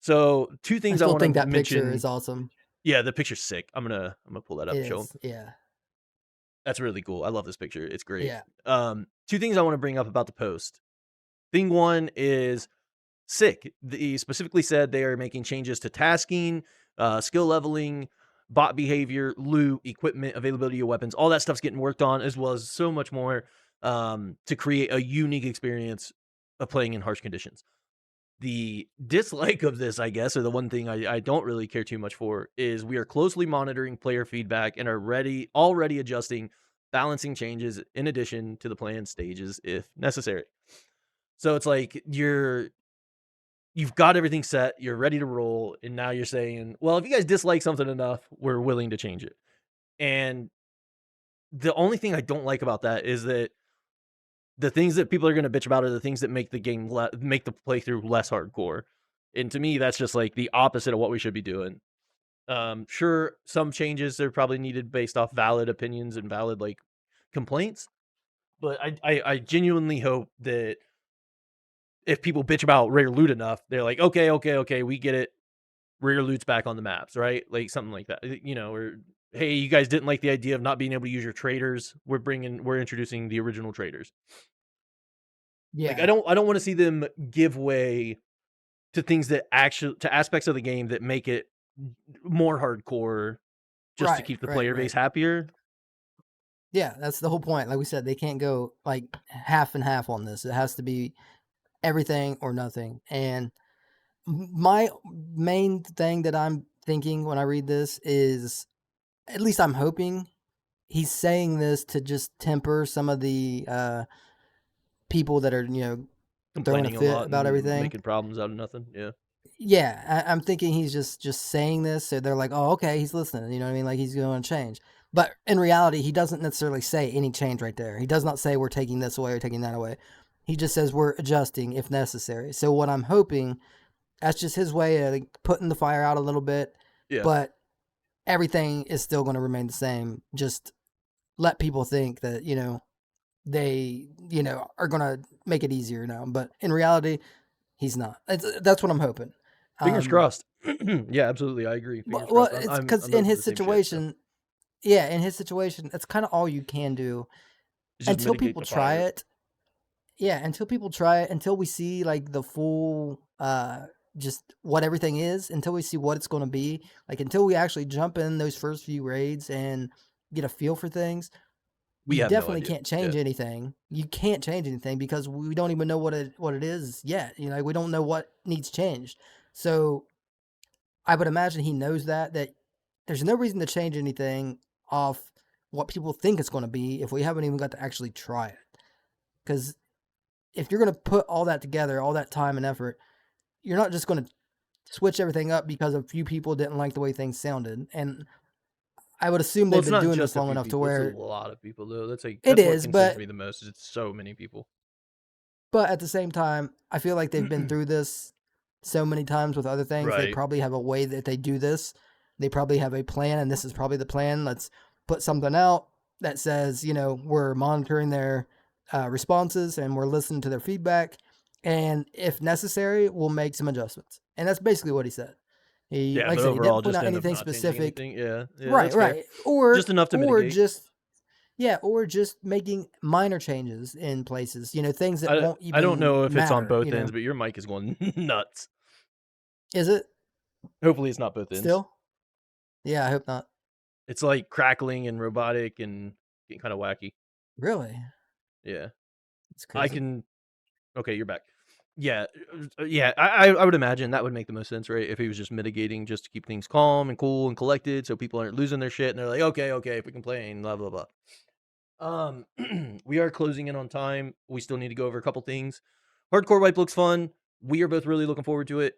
So, 2 I things I still want think to that picture mention. is awesome. Yeah, the picture's sick. I'm gonna pull that It up, show 'em. is. Yeah. That's really cool. I love this picture. It's great. Yeah. 2 things I want to bring up about the post. Thing 1 is sick. He specifically said they are making changes to tasking, skill leveling, bot behavior, loot, equipment, availability of weapons. All that stuff's getting worked on, as well as so much more, to create a unique experience of playing in harsh conditions. The dislike of this, I guess, or the one thing I don't really care too much for is we are closely monitoring player feedback and are already adjusting balancing changes in addition to the planned stages if necessary. So it's like you've got everything set, you're ready to roll, and now you're saying, well, if you guys dislike something enough, we're willing to change it. And the only thing I don't like about that is that the things that people are going to bitch about are the things that make the game make the playthrough less hardcore. And to me, that's just like the opposite of what we should be doing. Sure, some changes are probably needed based off valid opinions and valid like complaints, but I genuinely hope that if people bitch about rare loot enough, they're like, okay, we get it. Rare loot's back on the maps, right? Like something like that, or hey, you guys didn't like the idea of not being able to use your traders. We're introducing the original traders. Like Yeah. I don't want to see them give way to things that actually to aspects of the game that make it more hardcore just to Right. keep the Right. player Right. base happier. Yeah. That's the whole point. Like we said, they can't go like half and half on this. It has to be everything or nothing. And my main thing that I'm thinking when I read this is, at least I'm hoping, he's saying this to just temper some of the people that are throwing a Complaining a fit lot about and everything. making problems out of nothing. Yeah. Yeah, I'm thinking he's just saying this, so they're like, oh, okay, he's listening. You know what I mean? Like he's going to change. But in reality, he doesn't necessarily say any change right there. He does not say we're taking this away or taking that away. He just says we're adjusting if necessary. So what I'm hoping, that's just his way of like putting the fire out a little bit, Yeah. but everything is still going to remain the same. Just let people think that they are going to make it easier now. But in reality, he's not. That's what I'm hoping. Fingers Um, crossed. Yeah, absolutely. I agree. Fingers well, crossed. it's because I'm in hoping his the same shit. So situation, yeah, in his situation, that's kind of all you can do it's just until mitigate people the try fire. it. Yeah, until people try it, until we see like the full, just what everything is, until we see what it's going to be, like until we actually jump in those first few raids and get a feel for things. We You have no definitely idea. can't change Yeah. anything. You can't change anything because we don't even know what it is yet. We don't know what needs changed. So I would imagine he knows that there's no reason to change anything off what people think it's going to be if we haven't even got to actually try it. Because if you're going to put all that together, all that time and effort, you're not just going to switch everything up because a few people didn't like the way things sounded. And I would assume Well, they've it's been not doing this just a long few enough to people. It's a where lot of people, though. it That's what is, concerns but me the most. Is it's so many people. at the same time, I feel like they've been through this so many times with other things. They Right. probably have a way that they do this. They probably have a plan, and this is probably the plan. Let's put something out that says, we're monitoring their responses, and we're listening to their feedback. And if necessary, we'll make some adjustments. And that's basically what he said. He, Yeah, like I but said, he overall, didn't point just out end up anything not changing specific. anything. Yeah, Right, that's fair. right. Just enough to Or mitigate. just yeah, or just making minor changes in places, things that won't I don't even know if it's on matter, both ends, but your mic is going nuts. Is it Hopefully, it's not both ends. still? Yeah, I hope not. It's like crackling and robotic and getting kind of wacky. Really? Yeah, It's I crazy. can. Okay, you're back. Yeah, yeah. I would imagine that would make the most sense, right? If he was just mitigating, just to keep things calm and cool and collected, so people aren't losing their shit and they're like, okay, okay, if we complain, blah blah blah. We are closing in on time. We still need to go over a couple things. Hardcore Wipe looks fun. We are both really looking forward to it.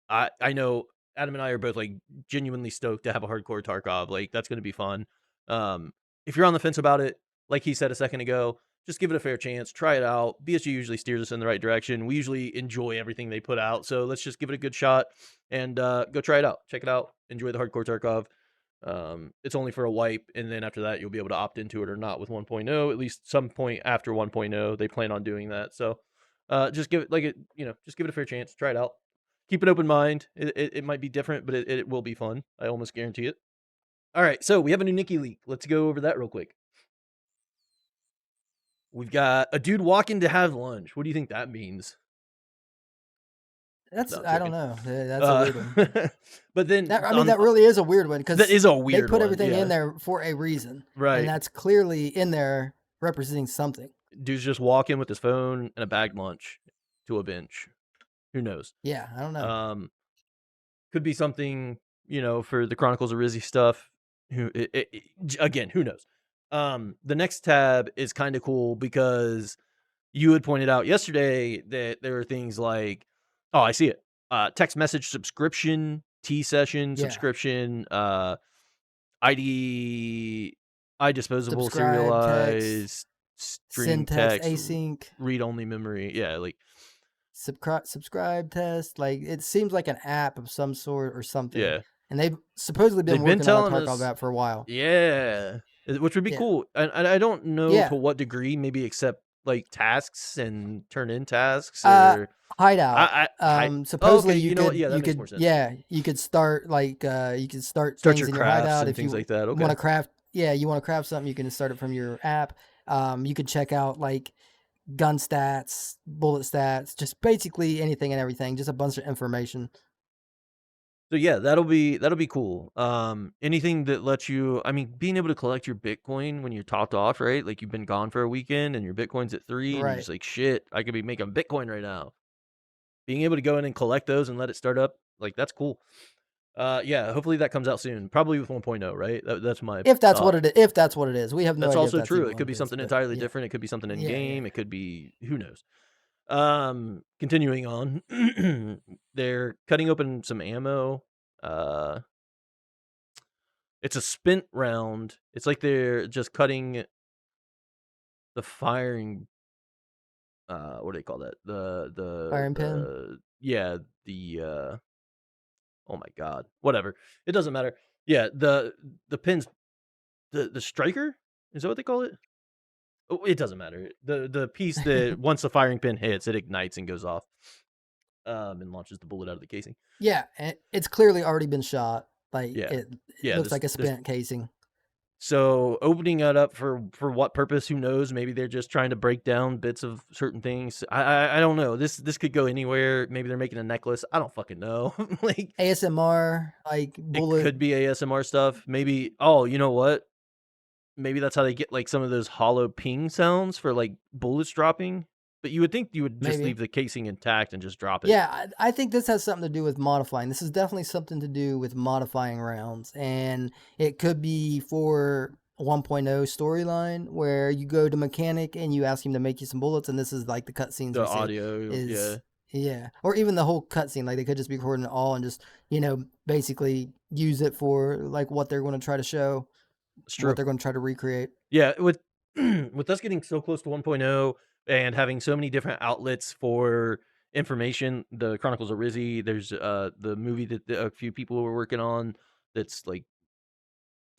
I know Adam and I are both like genuinely stoked to have a hardcore Tarkov. Like that's going to be fun. Um, if you're on the fence about it, like he said a second ago, just give it a fair chance. Try it out. BSG usually steers us in the right direction. We usually enjoy everything they put out, so let's just give it a good shot and go try it out. Check it out. Enjoy the hardcore Tarkov. It's only for a wipe, and then after that, you'll be able to opt into it or not with 1.0. At least some point after 1.0, they plan on doing that. So, just give it just give it a fair chance. Try it out. Keep an open mind. It might be different, but it will be fun. I almost guarantee it. All right, so we have a new NikiLeak. Let's go over that real quick. We've got a dude walking to have lunch. What do you think that means? That's No, I'm I don't joking. know. That's a weird one. But then That really is a weird one that because is a they weird put one. everything in Yeah, there for a reason, and right. that's clearly in there representing something. Dude's just walking with his phone and a bagged lunch to a bench. Who knows? Yeah, I don't know. Um, could be something, for the Chronicles of Rizzy stuff. Again, who knows? The next tab is kind of cool because you had pointed out yesterday that there are things like, oh, I see it. Text message subscription, T session Yeah, subscription, ID, disposable, subscribe, text, serialized, string send text, text, async, read only memory. Yeah, like subscribe test. Like it seems like an app of some sort or something. yeah, And they've supposedly been they've been working on a telling Tarkov us. app for a while. Yeah, which would be Yeah, cool. And I don't know yeah. to what degree. Maybe accept like tasks and turn in tasks, Uh, or Hideout. Oh, Supposedly okay. You know what? Yeah, that makes more sense. you could start you could start Start things your in your crafts hideout and if things you like that. want Okay. to craft. Yeah, you want to craft something, you can start it from your app. You could check out like gun stats, bullet stats, just basically anything and everything, just a bunch of information. So yeah, that'll be cool. Anything that lets you, I mean, being able to collect your Bitcoin when you're topped off, right? Like you've been gone for a weekend and your Bitcoin's at 3, and you're Right. just like, shit, I could be making Bitcoin right now. Being able to go in and collect those and let it start up, like that's cool. Yeah, hopefully that comes out soon. Probably with 1.0, right? That's my If that's thought. what it is, if that's what it is. We have no That's idea if also that's true. even It what could it be is, something but entirely yeah. different. It could be something in Yeah, yeah. game. It could be who knows. Continuing on, they're cutting open some ammo. Uh, it's a spent round. It's like they're just cutting the firing. What do they call that? Firing pin. Yeah, the oh my god, whatever. It doesn't matter. Yeah, the pins, the striker, is that what they call it? Oh, it doesn't matter. The piece that once the firing pin hits, it ignites and goes off, and launches the bullet out of the casing. Yeah, and it's clearly already been shot. Like Yeah, it yeah. looks This like a this spent casing. So opening it up for what purpose? Who knows? Maybe they're just trying to break down bits of certain things. I don't know. This could go anywhere. Maybe they're making a necklace. I don't fucking know. Like ASMR, like it bullet. could be ASMR stuff. Maybe. Oh, you know what? Maybe that's how they get like some of those hollow ping sounds for like bullets dropping. But you would think you would just Maybe. leave the casing intact and just drop it. Yeah, I think this has something to do with modifying. This is definitely something to do with modifying rounds. And it could be for 1.0 storyline where you go to mechanic and you ask him to make you some bullets. And this is like the cutscenes The we see audio, yeah, is, yeah. Or even the whole cutscene. Like they could just be recording it all and just, basically use it for like what they're going to try to show, it's what true. they're going to try to recreate. Yeah, with with us getting so close to 1.0 and having so many different outlets for information, the Chronicles of Rizzy, there's the movie that a few people were working on that's like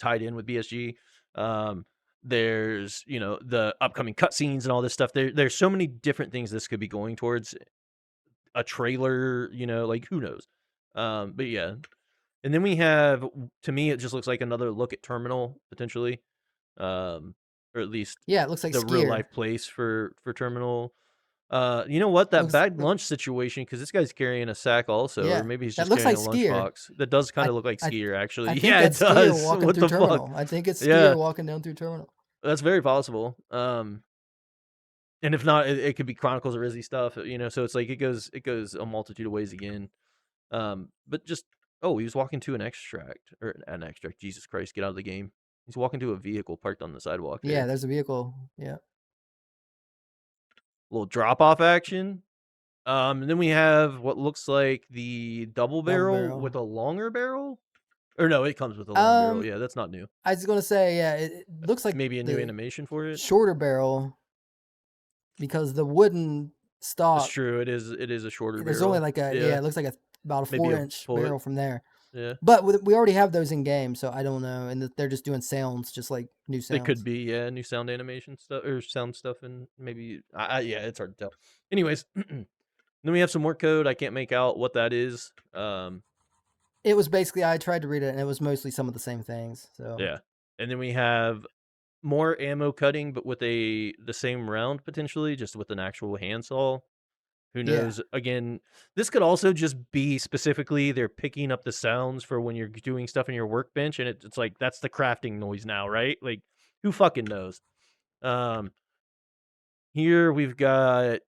tied in with BSG. Um There's, the upcoming cutscenes and all this stuff. There's so many different things this could be going towards. A trailer, like who knows? But yeah. And then we have, to me, it just looks like another look at Terminal potentially, or at least Yeah, it looks like the real Skier. life place for Terminal. You know what? That Looks bag lunch situation, because this guy's carrying a sack also, or yeah, maybe he's that just looks carrying like a Skier. lunchbox. That does kind I of look like I Skier, I actually. think Yeah, it that's Skier does. walking What through the fuck? Terminal. I think it's Yeah, Skier walking down through Terminal. that's very possible. And if not, it could be Chronicles of Rizzy stuff. So it's like it goes a multitude of ways again. But just he was walking to an extract. Jesus Christ, get out of the game. He's walking to a vehicle parked on the sidewalk Yeah, there. there's a vehicle. Yeah, Little drop off action. And then we have what looks like the double double barrel with barrel. a longer barrel. Or no, it comes with a long barrel. Um, Yeah, that's not new. I was gonna say, yeah, it looks like Maybe a new the animation for it. shorter barrel because the wooden That's stock. true. It is a shorter There's only barrel. like Yeah, it looks like about a maybe a 4-inch foot. barrel from there. Yeah, But we already have those in game, so I don't know. And they're just doing sounds, just like new it could sounds. be. Yeah, new sound animation stuff or sound stuff, and maybe. Yeah, it's hard to tell. Anyways, then we have some more code. I can't make out what that is. It was basically I tried to read it, and it was mostly some of the same things. So Yeah, and then we have more ammo cutting, but with the same round potentially, just with an actual handsaw. Who yeah, knows? Again, this could also just be specifically they're picking up the sounds for when you're doing stuff in your workbench, and it's like that's the crafting noise now, right? Like, who fucking knows? Um, Here we've got.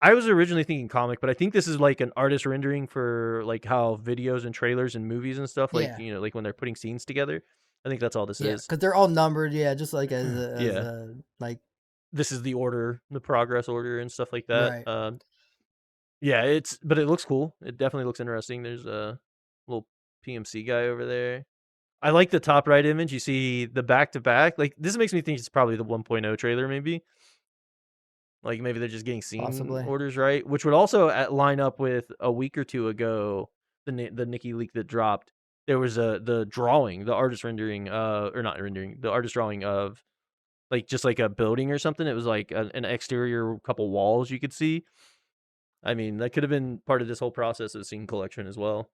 I was originally thinking comic, but I think this is like an artist rendering for like how videos and trailers and movies and stuff, like yeah, like when they're putting scenes together. I think that's all this yeah, is. because they're all numbered. Yeah, just like as Yeah, a like this is the order, the progress order, and stuff like that. right. Yeah, but it looks cool. It definitely looks interesting. There's a little PMC guy over there. I like the top right image. You see the back to back. Like this makes me think it's probably the 1.0 trailer, maybe. Like maybe they're just getting scene Possibly. orders right, which would also line up with a week or two ago the NikiLeak that dropped. There was the drawing, the artist rendering, or not rendering, the artist drawing of like just like a building or something. It was like an exterior couple walls you could see. I mean, that could have been part of this whole process of scene collection as well.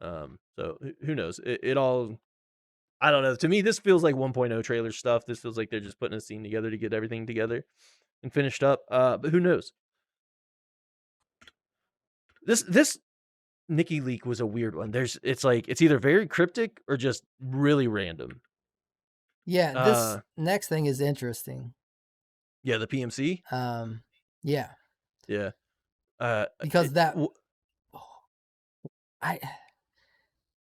So who knows? It all I don't know. To me, this feels like 1.0 trailer stuff. This feels like they're just putting a scene together to get everything together and finished up. But who knows? This NikiLeak was a weird one. It's like it's either very cryptic or just really random. Yeah, this Uh, next thing is interesting. yeah, the PMC. Um, yeah, Yeah. because I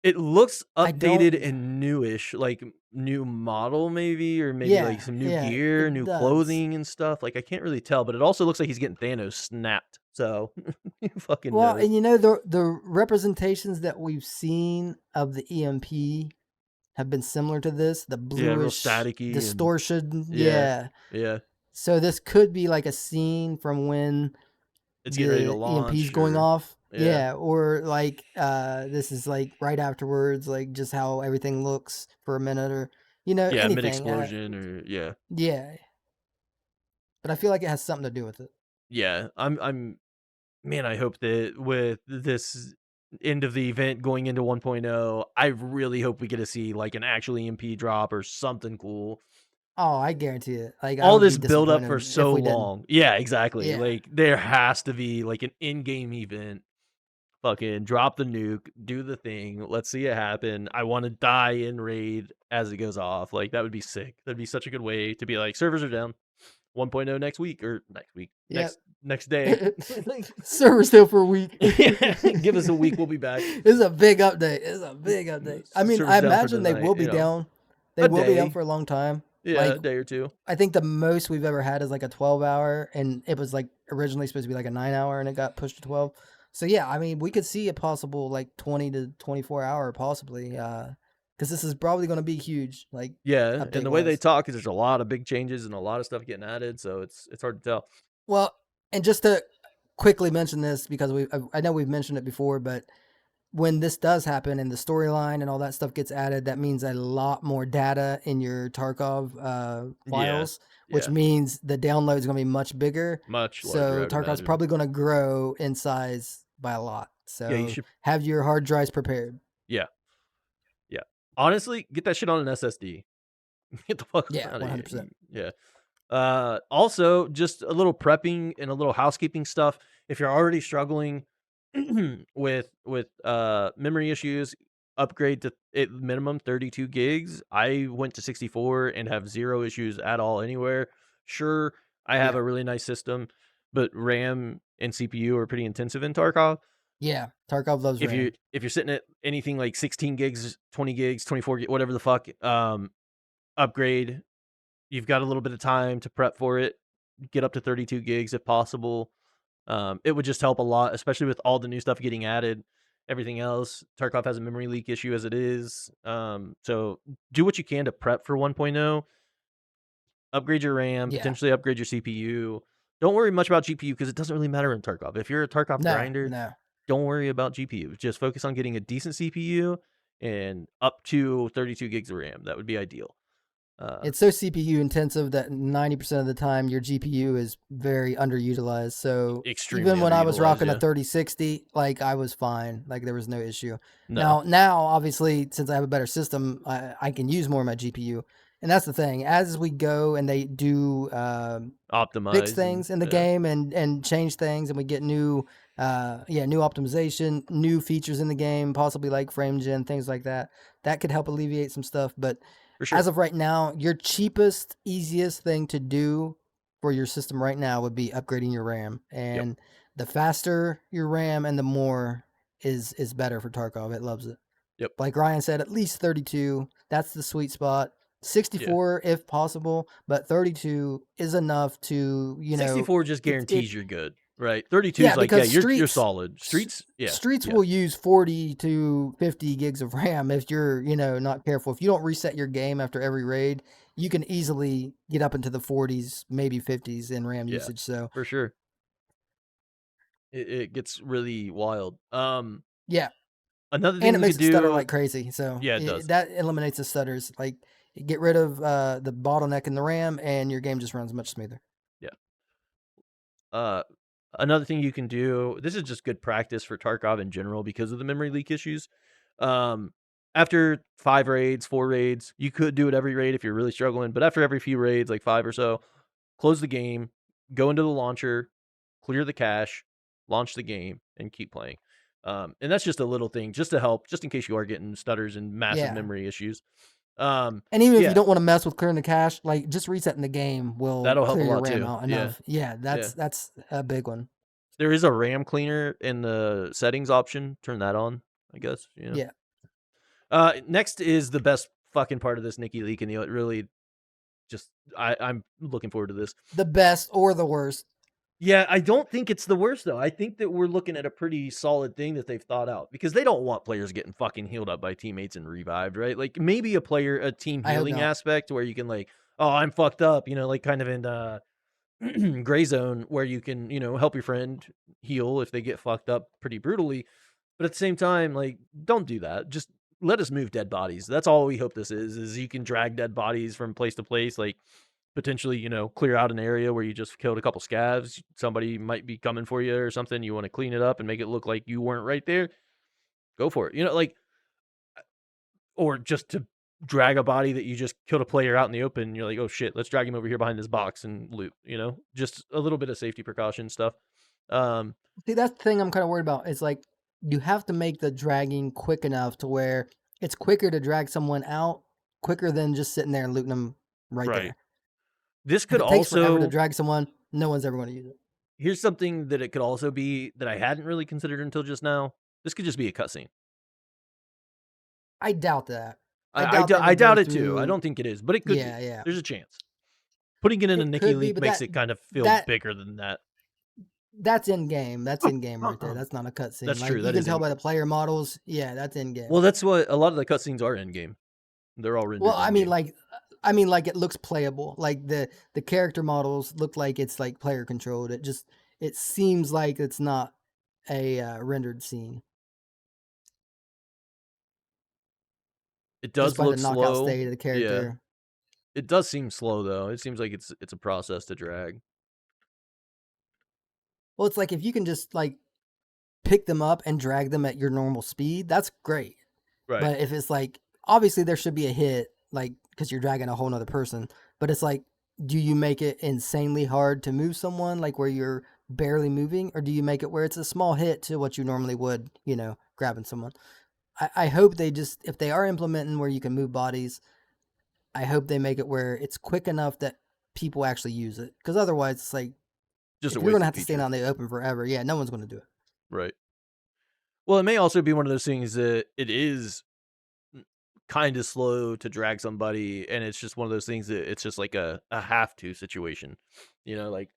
It looks I updated don't. and newish, like new model maybe, or maybe like Yeah, some new yeah, gear, it new does. clothing and stuff. Like I can't really tell, but it also looks like he's getting Thanos snapped. So who fucking Well, knows? and the representations that we've seen of the EMP have been similar to this, the Yeah, real bluish staticky and distortion. yeah, Yeah. yeah. So this could be like a scene from when It's getting ready to the EMP's launch going or off. yeah. Yeah, or like this is like right afterwards, like just how everything looks for a minute or Yeah, mid anything. explosion or yeah. Yeah, but I feel like it has something to do with it. Yeah. I'm man, I hope that with this end of the event going into 1.0, I really hope we get to see like an actual EMP drop or something cool. Oh, I guarantee it. Like I All would be this build up for disappointed if so we didn't. long. Yeah, exactly. Yeah. Like there has to be like an in-game event. Fucking drop the nuke, do the thing. Let's see it happen. I want to die in raid as it goes off. Like that would be sick. That'd be such a good way to be like servers are down. 1.0 next week or next week. Yep. Next day. Server still for a week. Yeah, give us a week, we'll be back. It's a big update. It's a big update. I mean, I Server's down for imagine they will tonight, be down. They a will be down day. for a long time. Yeah, Like a day or two. I think the most we've ever had is like a 12-hour, and it was like originally supposed to be like a 9-hour, and it got pushed to 12. So yeah, I mean, we could see a possible like 20 to 24-hour possibly, because this is probably going to be huge. Like Yeah, and update the way they wise. talk is there's a lot of big changes and a lot of stuff getting added, so it's hard to tell. Well, and just to quickly mention this because I know we've mentioned it before, but when this does happen and the storyline and all that stuff gets added, that means a lot more data in your Tarkov Yeah, files, which yeah, means the download is going to be much bigger. much larger, So I'd Tarkov's imagine. probably going to grow in size by a lot. Yeah, you So should. have your hard drives prepared. Yeah, yeah. Honestly, get that shit on an SSD. Get the fuck Yeah, out of here. 100%. Yeah. Also, just a little prepping and a little housekeeping stuff. If you're already struggling with memory issues, upgrade to at minimum 32 gigs. I went to 64 and have zero issues at all anywhere. Sure, I have Yeah. a really nice system, but RAM and CPU are pretty intensive in Tarkov. Yeah. Tarkov loves RAM. If you're sitting at anything like 16 gigs, 20 gigs, 24 gigs, whatever the fuck, upgrade. You've got a little bit of time to prep for it. Get up to 32 gigs if possible. It would just help a lot, especially with all the new stuff getting added. Everything else, Tarkov has a memory leak issue as it is. So do what you can to prep for 1.0. Upgrade your RAM, Yeah. potentially upgrade your CPU. Don't worry much about GPU because it doesn't really matter in Tarkov. If you're a Tarkov No, grinder, no. don't worry about GPU. Just focus on getting a decent CPU and up to 32 gigs of RAM. That would be ideal. It's so CPU intensive that 90% of the time your GPU is very underutilized. So even Extremely when I was underutilized, rocking a yeah. 3060, like I was fine. Like there was no issue. No, Now obviously since I have a better system, I can use more of my GPU. And that's the thing. As we go and they do fix optimize and things in the yeah, game and change things and we get new new optimization, new features in the game, possibly like frame gen, things like that. That could help alleviate some stuff. But for as sure. of right now, your cheapest, easiest thing to do for your system right now would be upgrading your RAM. Yep, And the faster your RAM and the more is better for Tarkov. It loves it. yep, Like Ryan said, at least 32. That's the sweet spot. yeah. 64 if possible, but 32 is enough to, 64 just it guarantees you're good, right? 32 is yeah, like, yeah, because you're solid. Streets, yeah, streets yeah, will use 40 to 50 gigs of RAM if you're, not careful. If you don't reset your game after every raid, you can easily get up into the 40s, maybe 50s in RAM yeah, usage. So, for sure. It gets really wild. yeah, Another and thing it you makes could it stutter do, like crazy. So, yeah, it does. that eliminates the stutters. Like, get rid of the bottleneck in the RAM, and your game just runs much smoother. Yeah. Uh, Another thing you can do. This is just good practice for Tarkov in general because of the memory leak issues. Um, After 5 raids, 4 raids, you could do it every raid if you're really struggling. But after every few raids, like 5 or so, close the game, go into the launcher, clear the cache, launch the game, and keep playing. And that's just a little thing, just to help, just in case you are getting stutters and massive Yeah. memory issues. Um, And even if you yeah, don't want to mess with clearing the cache, like just resetting the game will that'll help a clear your lot RAM too. out Yeah, enough. Yeah, yeah. that's a big one. There is a RAM cleaner in the settings option. Turn that on, I guess. Yeah. Yeah. Next is the best fucking part of this NikiLeak, and it really just I'm looking forward to this. The best or the worst. Yeah, I don't think it's the worst though. I think that we're looking at a pretty solid thing that they've thought out because they don't want players getting fucking healed up by teammates and revived, right? Like maybe a team I hope healing not. aspect where you can like, oh, I'm fucked up, like kind of in gray zone where you can, help your friend heal if they get fucked up pretty brutally. But at the same time, like, don't do that. Just let us move dead bodies. That's all we hope this is you can drag dead bodies from place to place, like potentially, clear out an area where you just killed a couple scavs. Somebody might be coming for you or something. You want to clean it up and make it look like you weren't right there. Go for it. Like, or just to drag a body that you just killed a player out in the open. You're like, oh shit, let's drag him over here behind this box and loot. Just a little bit of safety precaution stuff. Um, See, that's the thing I'm kind of worried about. It's like you have to make the dragging quick enough to where it's quicker to drag someone out quicker than just sitting there and looting them right right. there. This If could it takes forever to also drag someone, no one's ever going to use it. Here's something that it could also be that I hadn't really considered until just now. This could just be a cutscene. I doubt that. I doubt they I would go doubt it too. I through. don't think it is, but it could be. Yeah, yeah. There's a chance. Putting it in a It Nikki could be, leak but makes it kind of feel that bigger than that. that's in game. That's in game right there. That's not a cutscene. That's Like true. you That can is tell in. by the player models. Yeah, that's in game. Well, that's what a lot of the cutscenes are in game. They're all Well, rendered in game. like it looks playable. Like the character models look like it's like player controlled. It seems like it's not a rendered scene. It just does by the look knockout slow. state of the Yeah. character. It does seem slow though. It seems like it's a process to drag. Well, it's like if you can just like pick them up and drag them at your normal speed, that's great. Right. But if it's like, obviously there should be a hit, like, because you're dragging a whole nother person. But it's like, do you make it insanely hard to move someone, like where you're barely moving, or do you make it where it's a small hit to what you normally would, grabbing someone? I hope they just, if they are implementing where you can move bodies, I hope they make it where it's quick enough that people actually use it. Because otherwise, it's like, Just a if you're going to wasted have to stand feature. out in the open forever, yeah, no one's going to do it. Right. Well, it may also be one of those things that it is kind of slow to drag somebody, and it's just one of those things that it's just like a have to situation. Like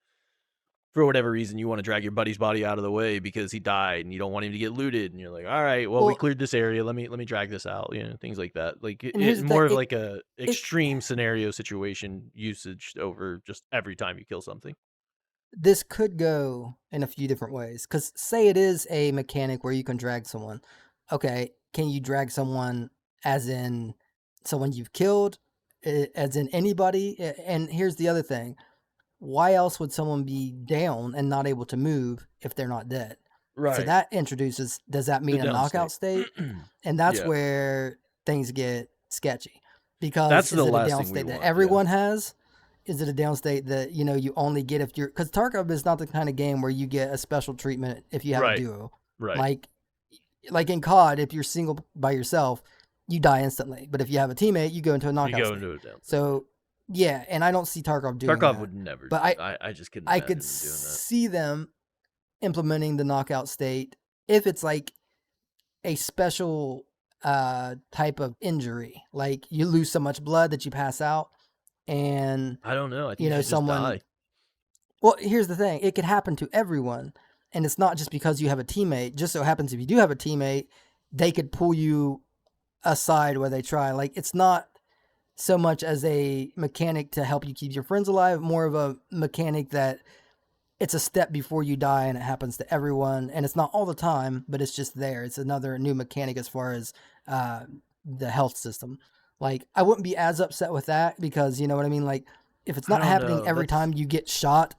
for whatever reason you want to drag your buddy's body out of the way because he died and you don't want him to get looted, and you're like, all right, well, we Well, cleared this area. Let me drag this out. Things like that. Like and here's the thing, more of like a it extreme scenario situation usage over just every time you kill something. this could go in a few different ways. Because say it is a mechanic where you can drag someone. Okay, can you drag someone as in someone you've killed, as in anybody? And here's the other thing: why else would someone be down and not able to move if they're not dead? So Right. that introduces, does that The mean a knockout downstate. state? And that's Yeah. where things get sketchy. Because That's is the it a last down thing we state that want. Yeah. everyone has? Is it a down state that you only get if you're, because Tarkov is not the kind of game where you get a special treatment if you have a Right. duo. Right. Like like in COD, if you're single by yourself, you die instantly. But if you have a teammate, you go into a You knockout go state. into a downstate. Yeah. So yeah, and I don't see Tarkov doing Tarkov that. would never. But I just couldn't I could imagine them doing that. see them implementing the knockout state if it's like a special type of injury, like you lose so much blood that you pass out, and I don't know. I think you should just someone. die. Well, here's the thing: it could happen to everyone, and it's not just because you have a teammate. Just so happens if you do have a teammate, they could pull you aside where they try. Like it's not so much as a mechanic to help you keep your friends alive, more of a mechanic that it's a step before you die and it happens to everyone, and it's not all the time, but it's just there. It's another new mechanic as far as uh, the health system. Like I wouldn't be as upset with that because you know what I mean. Like if it's I not don't happening know. every time you get shot,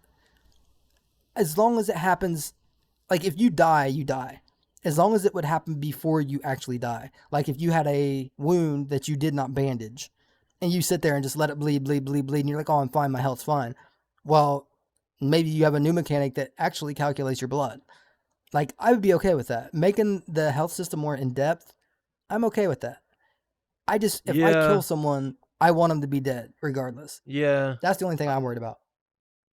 as long as it happens, like if you die, you die. As long as it would happen before you actually die. Like if you had a wound that you did not bandage and you sit there and just let it bleed, bleed, bleed, bleed, and you're like, oh, I'm fine, my health's fine. Well, maybe you have a new mechanic that actually calculates your blood. Like I would be okay with that. Making the health system more in depth, I'm okay with that. I just, if I kill Yeah. someone, I want them to be dead regardless. Yeah. That's the only thing I'm worried about.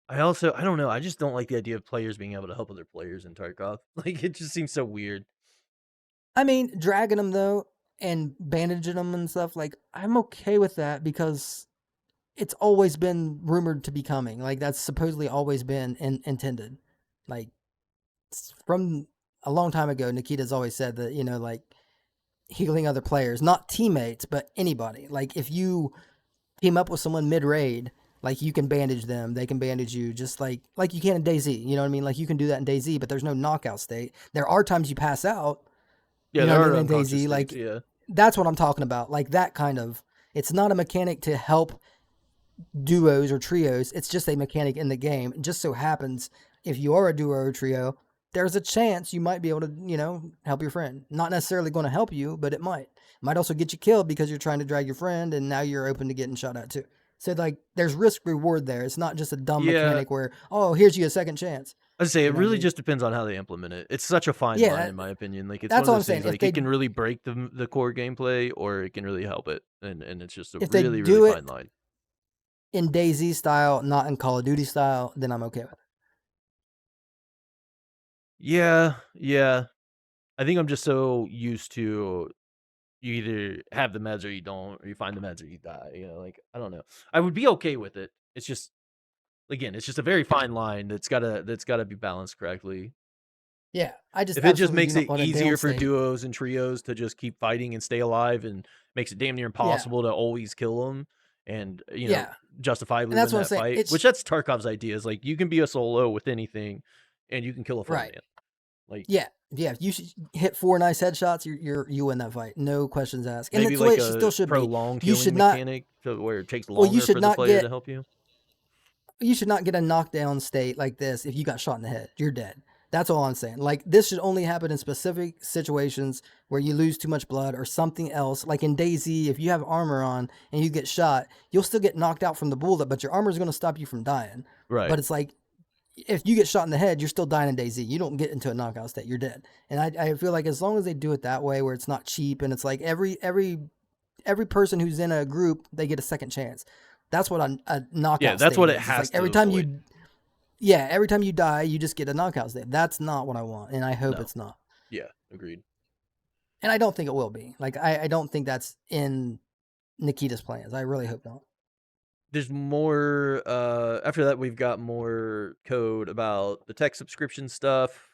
I don't know. I just don't like the idea of players being able to help other players in Tarkov. Like it just seems so weird. I mean, dragging them though and bandaging them and stuff, like I'm okay with that because it's always been rumored to be coming. Like that's supposedly always been intended. Like from a long time ago, Nikita's always said that, like healing other players, not teammates, but anybody. Like if you team up with someone mid raid, like you can bandage them, they can bandage you, just like you can in DayZ. You know what I mean? Like you can do that in DayZ, but there's no knockout state. There are times you pass out. Yeah, You know there what I are mean? In unconscious DayZ, states. like Yeah. that's what I'm talking about. Like that kind of. It's not a mechanic to help duos or trios. It's just a mechanic in the game. It just so happens if you are a duo or trio, there's a chance you might be able to, help your friend. Not necessarily going to help you, but it might. Might also get you killed because you're trying to drag your friend and now you're open to getting shot at too. So like there's risk reward there. It's not just a dumb Yeah. mechanic where, oh, here's you a second chance. I'd say You it know what I really mean? just depends on how they implement it. It's such a fine Yeah, line, in my opinion. Like it's one that's of all I'm those saying. things. If Like it they can really break the core gameplay, or it can really help it, and it's just a if they really really do fine it line. in DayZ style, not in Call of Duty style, then I'm okay with it. Yeah, yeah. I think I'm just so used to you either have the meds or you don't, or you find the meds or you die. Like I don't know. I would be okay with it. It's just again, it's just a very fine line that's gotta be balanced correctly. Yeah, I just If it just absolutely do makes not it want a easier for downstate. duos and trios to just keep fighting and stay alive, and makes it damn near Yeah, impossible to always kill them and yeah, justifiably and that's win what I'm that saying. fight, which It's that's Tarkov's idea. Is like you can be a solo with anything, and you can kill a full right. man. Like Yeah, yeah. You should hit 4 nice headshots. You win that fight. No questions asked. And maybe that's the way like it still a should be. prolonged You healing should not. mechanic where it takes Well, you longer should for the not player to get. help you. You should not get a knockdown state like this if you got shot in the head. You're dead. That's all I'm saying. Like this should only happen in specific situations where you lose too much blood or something else. Like in DayZ, if you have armor on and you get shot, you'll still get knocked out from the bullet, but your armor is going to stop you from dying. Right. But it's like if you get shot in the head, you're still dying in DayZ. You don't get into a knockout state. You're dead. And I feel like as long as they do it that way, where it's not cheap and it's like every person who's in a group, they get a second chance. That's what a knockout Yeah, that's state what it is. It's has like to every time avoid. every time you die, you just get a knockout state. That's not what I want, and I hope No. it's not. Yeah, agreed. And I don't think it will be. Like I don't think that's in Nikita's plans. I really hope not. There's more after that we've got more code about the tech subscription stuff.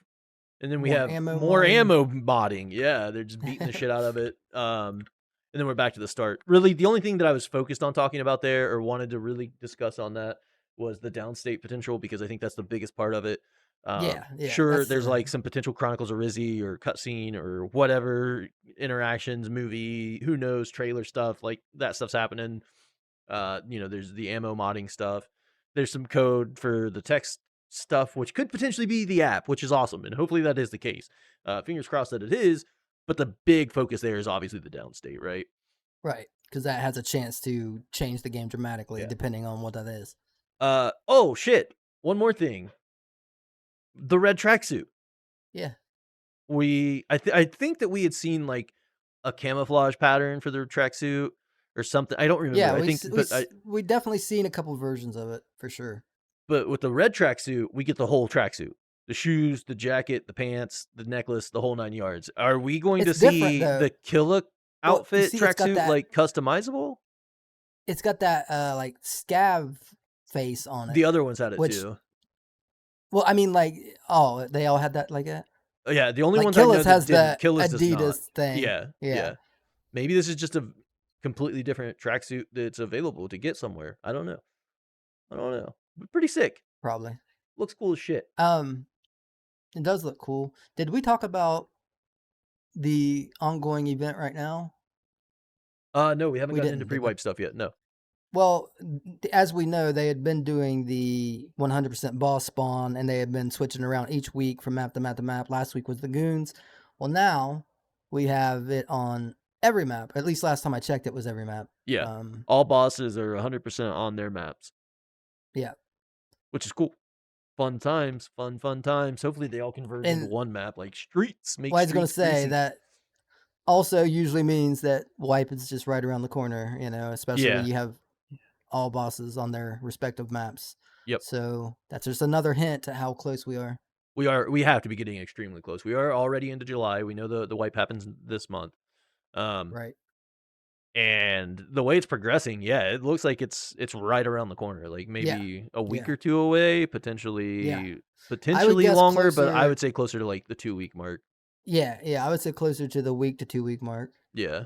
And then we More have ammo more modding. ammo modding. Yeah, they're just beating the shit out of it. And then we're back to the start. Really, the only thing that I was focused on talking about there or wanted to really discuss on that was the downstate potential because I think that's the biggest part of it. Yeah, Sure, that's there's the like some potential Chronicles of Rizzy or cutscene or whatever interactions, movie, who knows, trailer stuff like that stuff's happening. There's the ammo modding stuff. There's some code for the text stuff, which could potentially be the app, which is awesome. And hopefully that is the case. Fingers crossed that it is. But the big focus there is obviously the downstate, right? right because that has a chance to change the game dramatically Yeah. depending on what that is. Oh, shit. One more thing. The red tracksuit. Yeah, I think that we had seen like a camouflage pattern for the tracksuit or something. I don't remember. yeah. I think, We definitely seen a couple versions of it for sure. But with the red tracksuit, we get the whole tracksuit. The shoes, the jacket, the pants, the necklace, the whole 9 yards. Are we going to It's different see though. the Killa Well, you outfit see, it's got tracksuit that. like customizable? It's got that like scav face on it, The other ones had it which too. well, I mean, like, oh, they all had that like that. Yeah, the only Like ones I know Killis that has didn't. the Killis does not. Adidas thing. Yeah, Yeah, yeah. Maybe this is just a completely different tracksuit that's available to get somewhere. I don't know. But pretty sick. probably. Looks cool as shit. It does look cool. Did we talk about the ongoing event right now? No, we haven't We gotten into didn't, did we? pre-wipe stuff yet. No. Well, as we know, they had been doing the 100% boss spawn, and they had been switching around each week from map to map to map. Last week was the goons. Well, now we have it on every map. At least last time I checked, it was every map. Yeah. All bosses are 100% on their maps. Yeah. Which is cool. Fun times. Hopefully they all converge into And one map like streets. Make well, I was going to streets say greasy. that also usually means that wipe is just right around the corner, especially when you have all bosses on their respective maps. Yep. So that's just another hint to how close we are. We have to be getting extremely close. We are already into July. We know the wipe happens this month. Right. And the way it's progressing, yeah, it looks like it's right around the corner. Like maybe a week Yeah. or two away, Yeah. potentially guess longer, but I closer. would say closer to like the 2 week mark. Yeah. I would say closer to the week to 2 week mark. Yeah.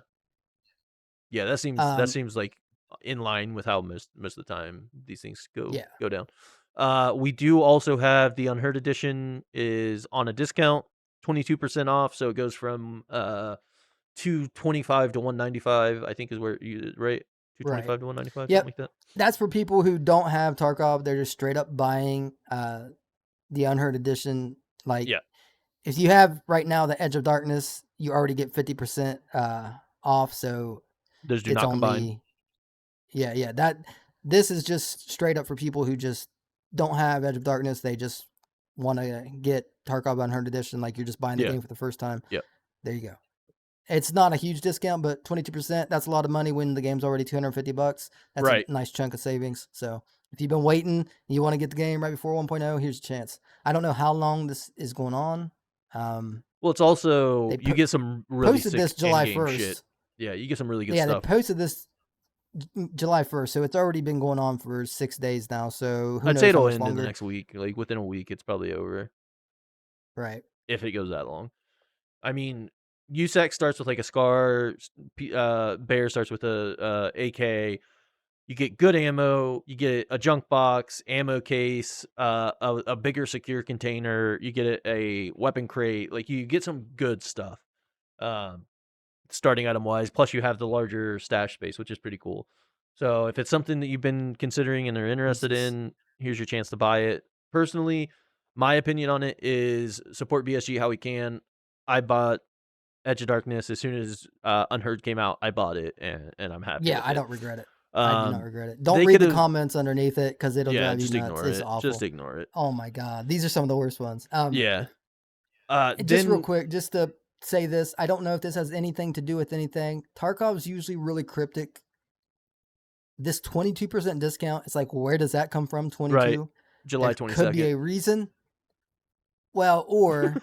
Yeah, that seems like in line with how most of the time these things go down. We do also have the Unheard edition is on a discount, 22% off, so it goes from 225 to 195, I think is where you right? 225 to 195, Yep. something like that. That's for people who don't have Tarkov. They're just straight up buying the Unheard edition. Like, if you have right now the Edge of Darkness, you already get 50% off. So those do it's not only combine. Yeah. This is just straight up for people who just don't have Edge of Darkness. They just want to get Tarkov Unheard edition. Like you're just buying the game for the first time. Yep. There you go. It's not a huge discount, but 22%, that's a lot of money when the game's already $250. That's a nice chunk of savings. So if you've been waiting and you want to get the game right before 1.0, here's a chance. I don't know how long this is going on. Well, it's also you get some really posted sick this July in-game 1st. shit. Yeah, you get some really good stuff. stuff. They posted this July 1st, so it's already been going on for 6 days now. So who knows? I'd say it'll end in the next week. Like within a week, it's probably over. Right. If it goes that long. I mean, USAC starts with like a Scar, Bear starts with a AK, You get good ammo, you get a junk box, ammo case, a bigger secure container, you get a weapon crate, like, you get some good stuff, um, starting item-wise, plus you have the larger stash space, which is pretty cool. So, if it's something that you've been considering and are interested Jesus. in, here's your chance to buy it. Personally, my opinion on it is support BSG how we can. I bought Edge of Darkness as soon as, Unheard came out, I bought it, and I'm happy Yeah, with I it. don't regret it. I do not regret it. Don't They read the could've comments underneath it because it'll yeah, drive you just nuts. ignore It's it, just awful. ignore it. Oh my god, these are some of the worst ones. Yeah. And just real Then quick, just to say this, I don't know if this has anything to do with anything. Tarkov's usually really cryptic. This 22% discount, it's like, where does that come from? right, 22? July There could be 22nd. a reason. Well, or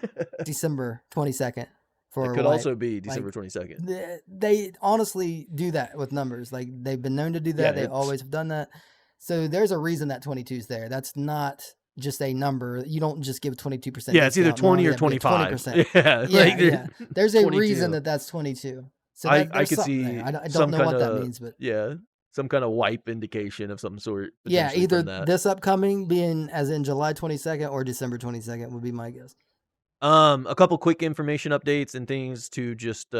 December 22nd It for a could wipe. also be Like, December 22nd. they honestly do that with numbers. Like, they've been known to do Yeah, that. They it's always have done that. So there's a reason that 22 is there. That's not just a number. You don't just give 22% yeah, it's either discount 20 knowing or that'd be a 25. 20%. Yeah, like, Yeah, there's yeah. There's a reason 22. that that's 22. So I there's could something there. see I don't some know what that kinda means, but yeah, some kinda wipe indication of some sort yeah, potentially either from that. this upcoming being as in July 22nd or December 22nd would be my guess. A couple quick information updates and things to just,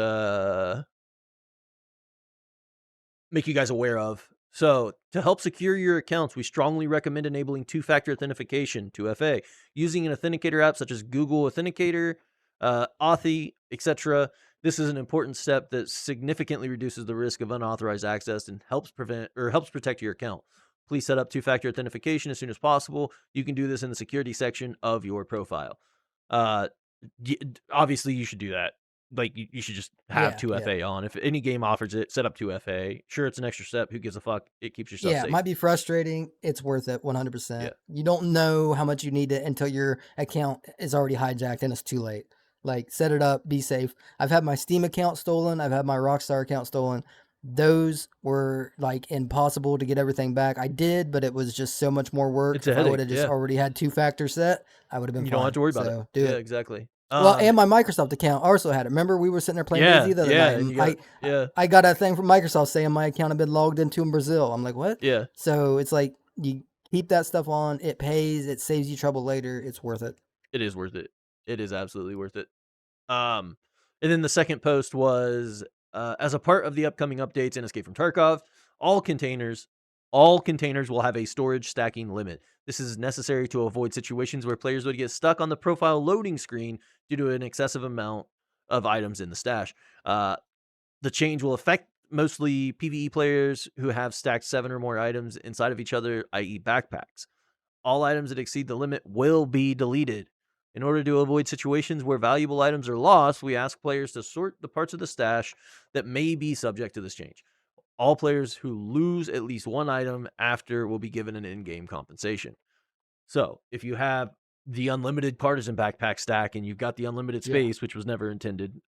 make you guys aware of. So, to help secure your accounts, we strongly recommend enabling two-factor authentication, 2FA, using an authenticator app such as Google Authenticator, Authy, etc. This is an important step that significantly reduces the risk of unauthorized access and helps protect your account. Please set up two-factor authentication as soon as possible. You can do this in the security section of your profile. Uh, Obviously, you should do that. Like, you should just have Yeah, yeah. 2FA on. If any game offers it, set up 2FA. Sure, it's an extra step. Who gives a fuck? It keeps your stuff Yeah, it safe. might be frustrating. It's worth it Yeah. 100%. You don't know how much you need it until your account is already hijacked and it's too late. Like, set it up, be safe. I've had my Steam account stolen, I've had my Rockstar account stolen. Those were like impossible to get everything back. I did, but it was just so much more work. It's a If I would headache. have just Yeah. already had two-factor set, I would have been You don't have fine. to worry about it. So do Yeah, it. exactly. Well, and my Microsoft account also had it. Remember, we were sitting there playing Yeah, DayZ the other yeah, night, and and you got yeah, I got a thing from Microsoft saying my account had been logged into in Brazil. I'm like, what? yeah. So it's like you keep that stuff on. It pays. It saves you trouble later. It's worth it. It is worth it. It is absolutely worth it. Um, and then the second post was, as a part of the upcoming updates in Escape from Tarkov, all containers, all containers will have a storage stacking limit. This is necessary to avoid situations where players would get stuck on the profile loading screen due to an excessive amount of items in the stash. The change will affect mostly PvE players who have stacked 7 or more items inside of each other, i.e., backpacks. All items that exceed the limit will be deleted. In order to avoid situations where valuable items are lost, we ask players to sort the parts of the stash that may be subject to this change. All players who lose at least one item after will be given an in-game compensation. So, if you have the unlimited partisan backpack stack and you've got the unlimited Yeah. space, which was never intended,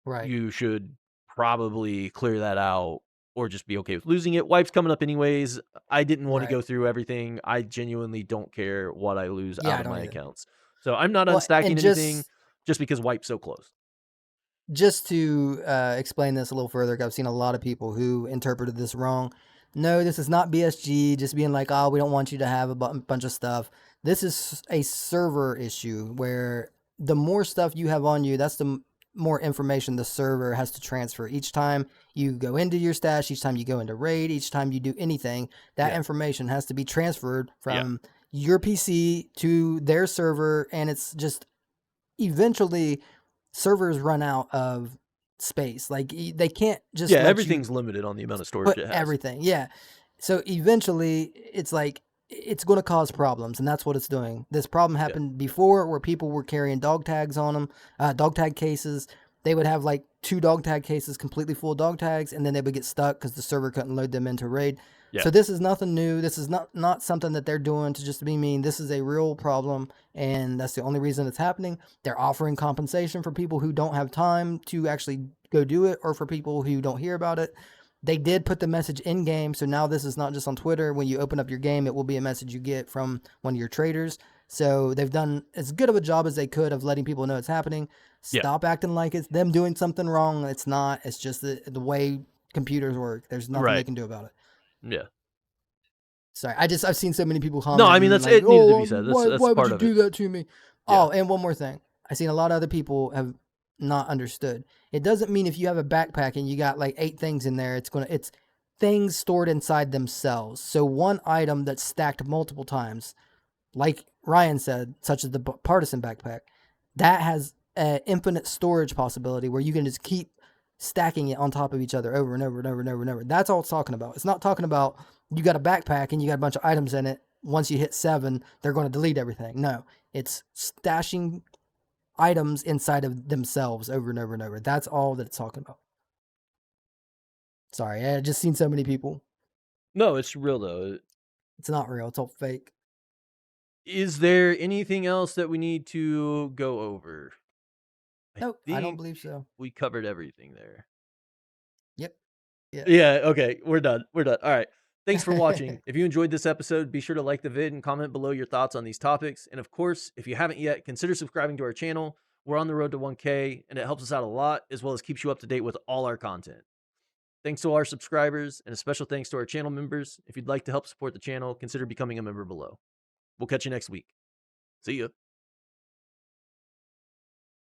Right. you should probably clear that out or just be okay with losing it. Wipe's coming up anyways. I didn't want to Right. go through everything. I genuinely don't care what I lose Yeah, out I of don't my either. accounts. So I'm not Well, unstacking and anything just because Wipe's so close. just to explain this a little further, 'cause I've seen a lot of people who interpreted this wrong. No, this is not BSG just being like, oh, we don't want you to have a bunch of stuff. This is a server issue where the more stuff you have on you, that's the more information the server has to transfer. Each time you go into your stash, each time you go into raid, each time you do anything, that Yeah. information has to be transferred Yeah. from your PC to their server, and it's just eventually servers run out of space. Like they can't just Yeah, let you everything's limited on the amount of storage put it has. everything. Yeah. So eventually it's like it's going to cause problems, and that's what it's doing. This problem Yeah. happened before where people were carrying dog tags on them, dog tag cases. They would have like 2 dog tag cases completely full of dog tags, and then they would get stuck because the server couldn't load them into raid. Yeah. So this is nothing new. This is not something that they're doing to just be mean. This is a real problem, and that's the only reason it's happening. They're offering compensation for people who don't have time to actually go do it, or for people who don't hear about it. They did put the message in game, so now this is not just on Twitter. When you open up your game, it will be a message you get from one of your traders. So they've done as good of a job as they could of letting people know it's happening. Yeah. Stop acting like it's them doing something wrong. It's not. It's just the way computers work. There's nothing they Right. can do about it. Yeah. Sorry, I've seen so many people No, I mean, commenting that's like, it needed to "Oh, be said. That's why would part you of it. do that to me?" Yeah. Oh, and one more thing. I've seen a lot of other people have not understood. It doesn't mean if you have a backpack and you got like 8 things in there, it's things stored inside themselves. So one item that's stacked multiple times, like Ryan said, such as the partisan backpack, that has an infinite storage possibility where you can just keep stacking it on top of each other over and over and over and over and over. That's all it's talking about. It's not talking about you got a backpack and you got a bunch of items in it. Once you hit 7, they're going to delete everything. No, it's stashing items inside of themselves over and over and over. That's all that it's talking about. Sorry, I just seen so many people. No, it's real though. It's not real. It's all fake. Is there anything else that we need to go over? I Nope, I don't think believe so. we covered everything there. Yep. Yeah. Yeah, okay, we're done. We're done. All right. Thanks for watching. If you enjoyed this episode, be sure to like the vid and comment below your thoughts on these topics. And of course, if you haven't yet, consider subscribing to our channel. We're on the road to 1K, and it helps us out a lot, as well as keeps you up to date with all our content. Thanks to our subscribers, and a special thanks to our channel members. If you'd like to help support the channel, consider becoming a member below. We'll catch you next week. See ya.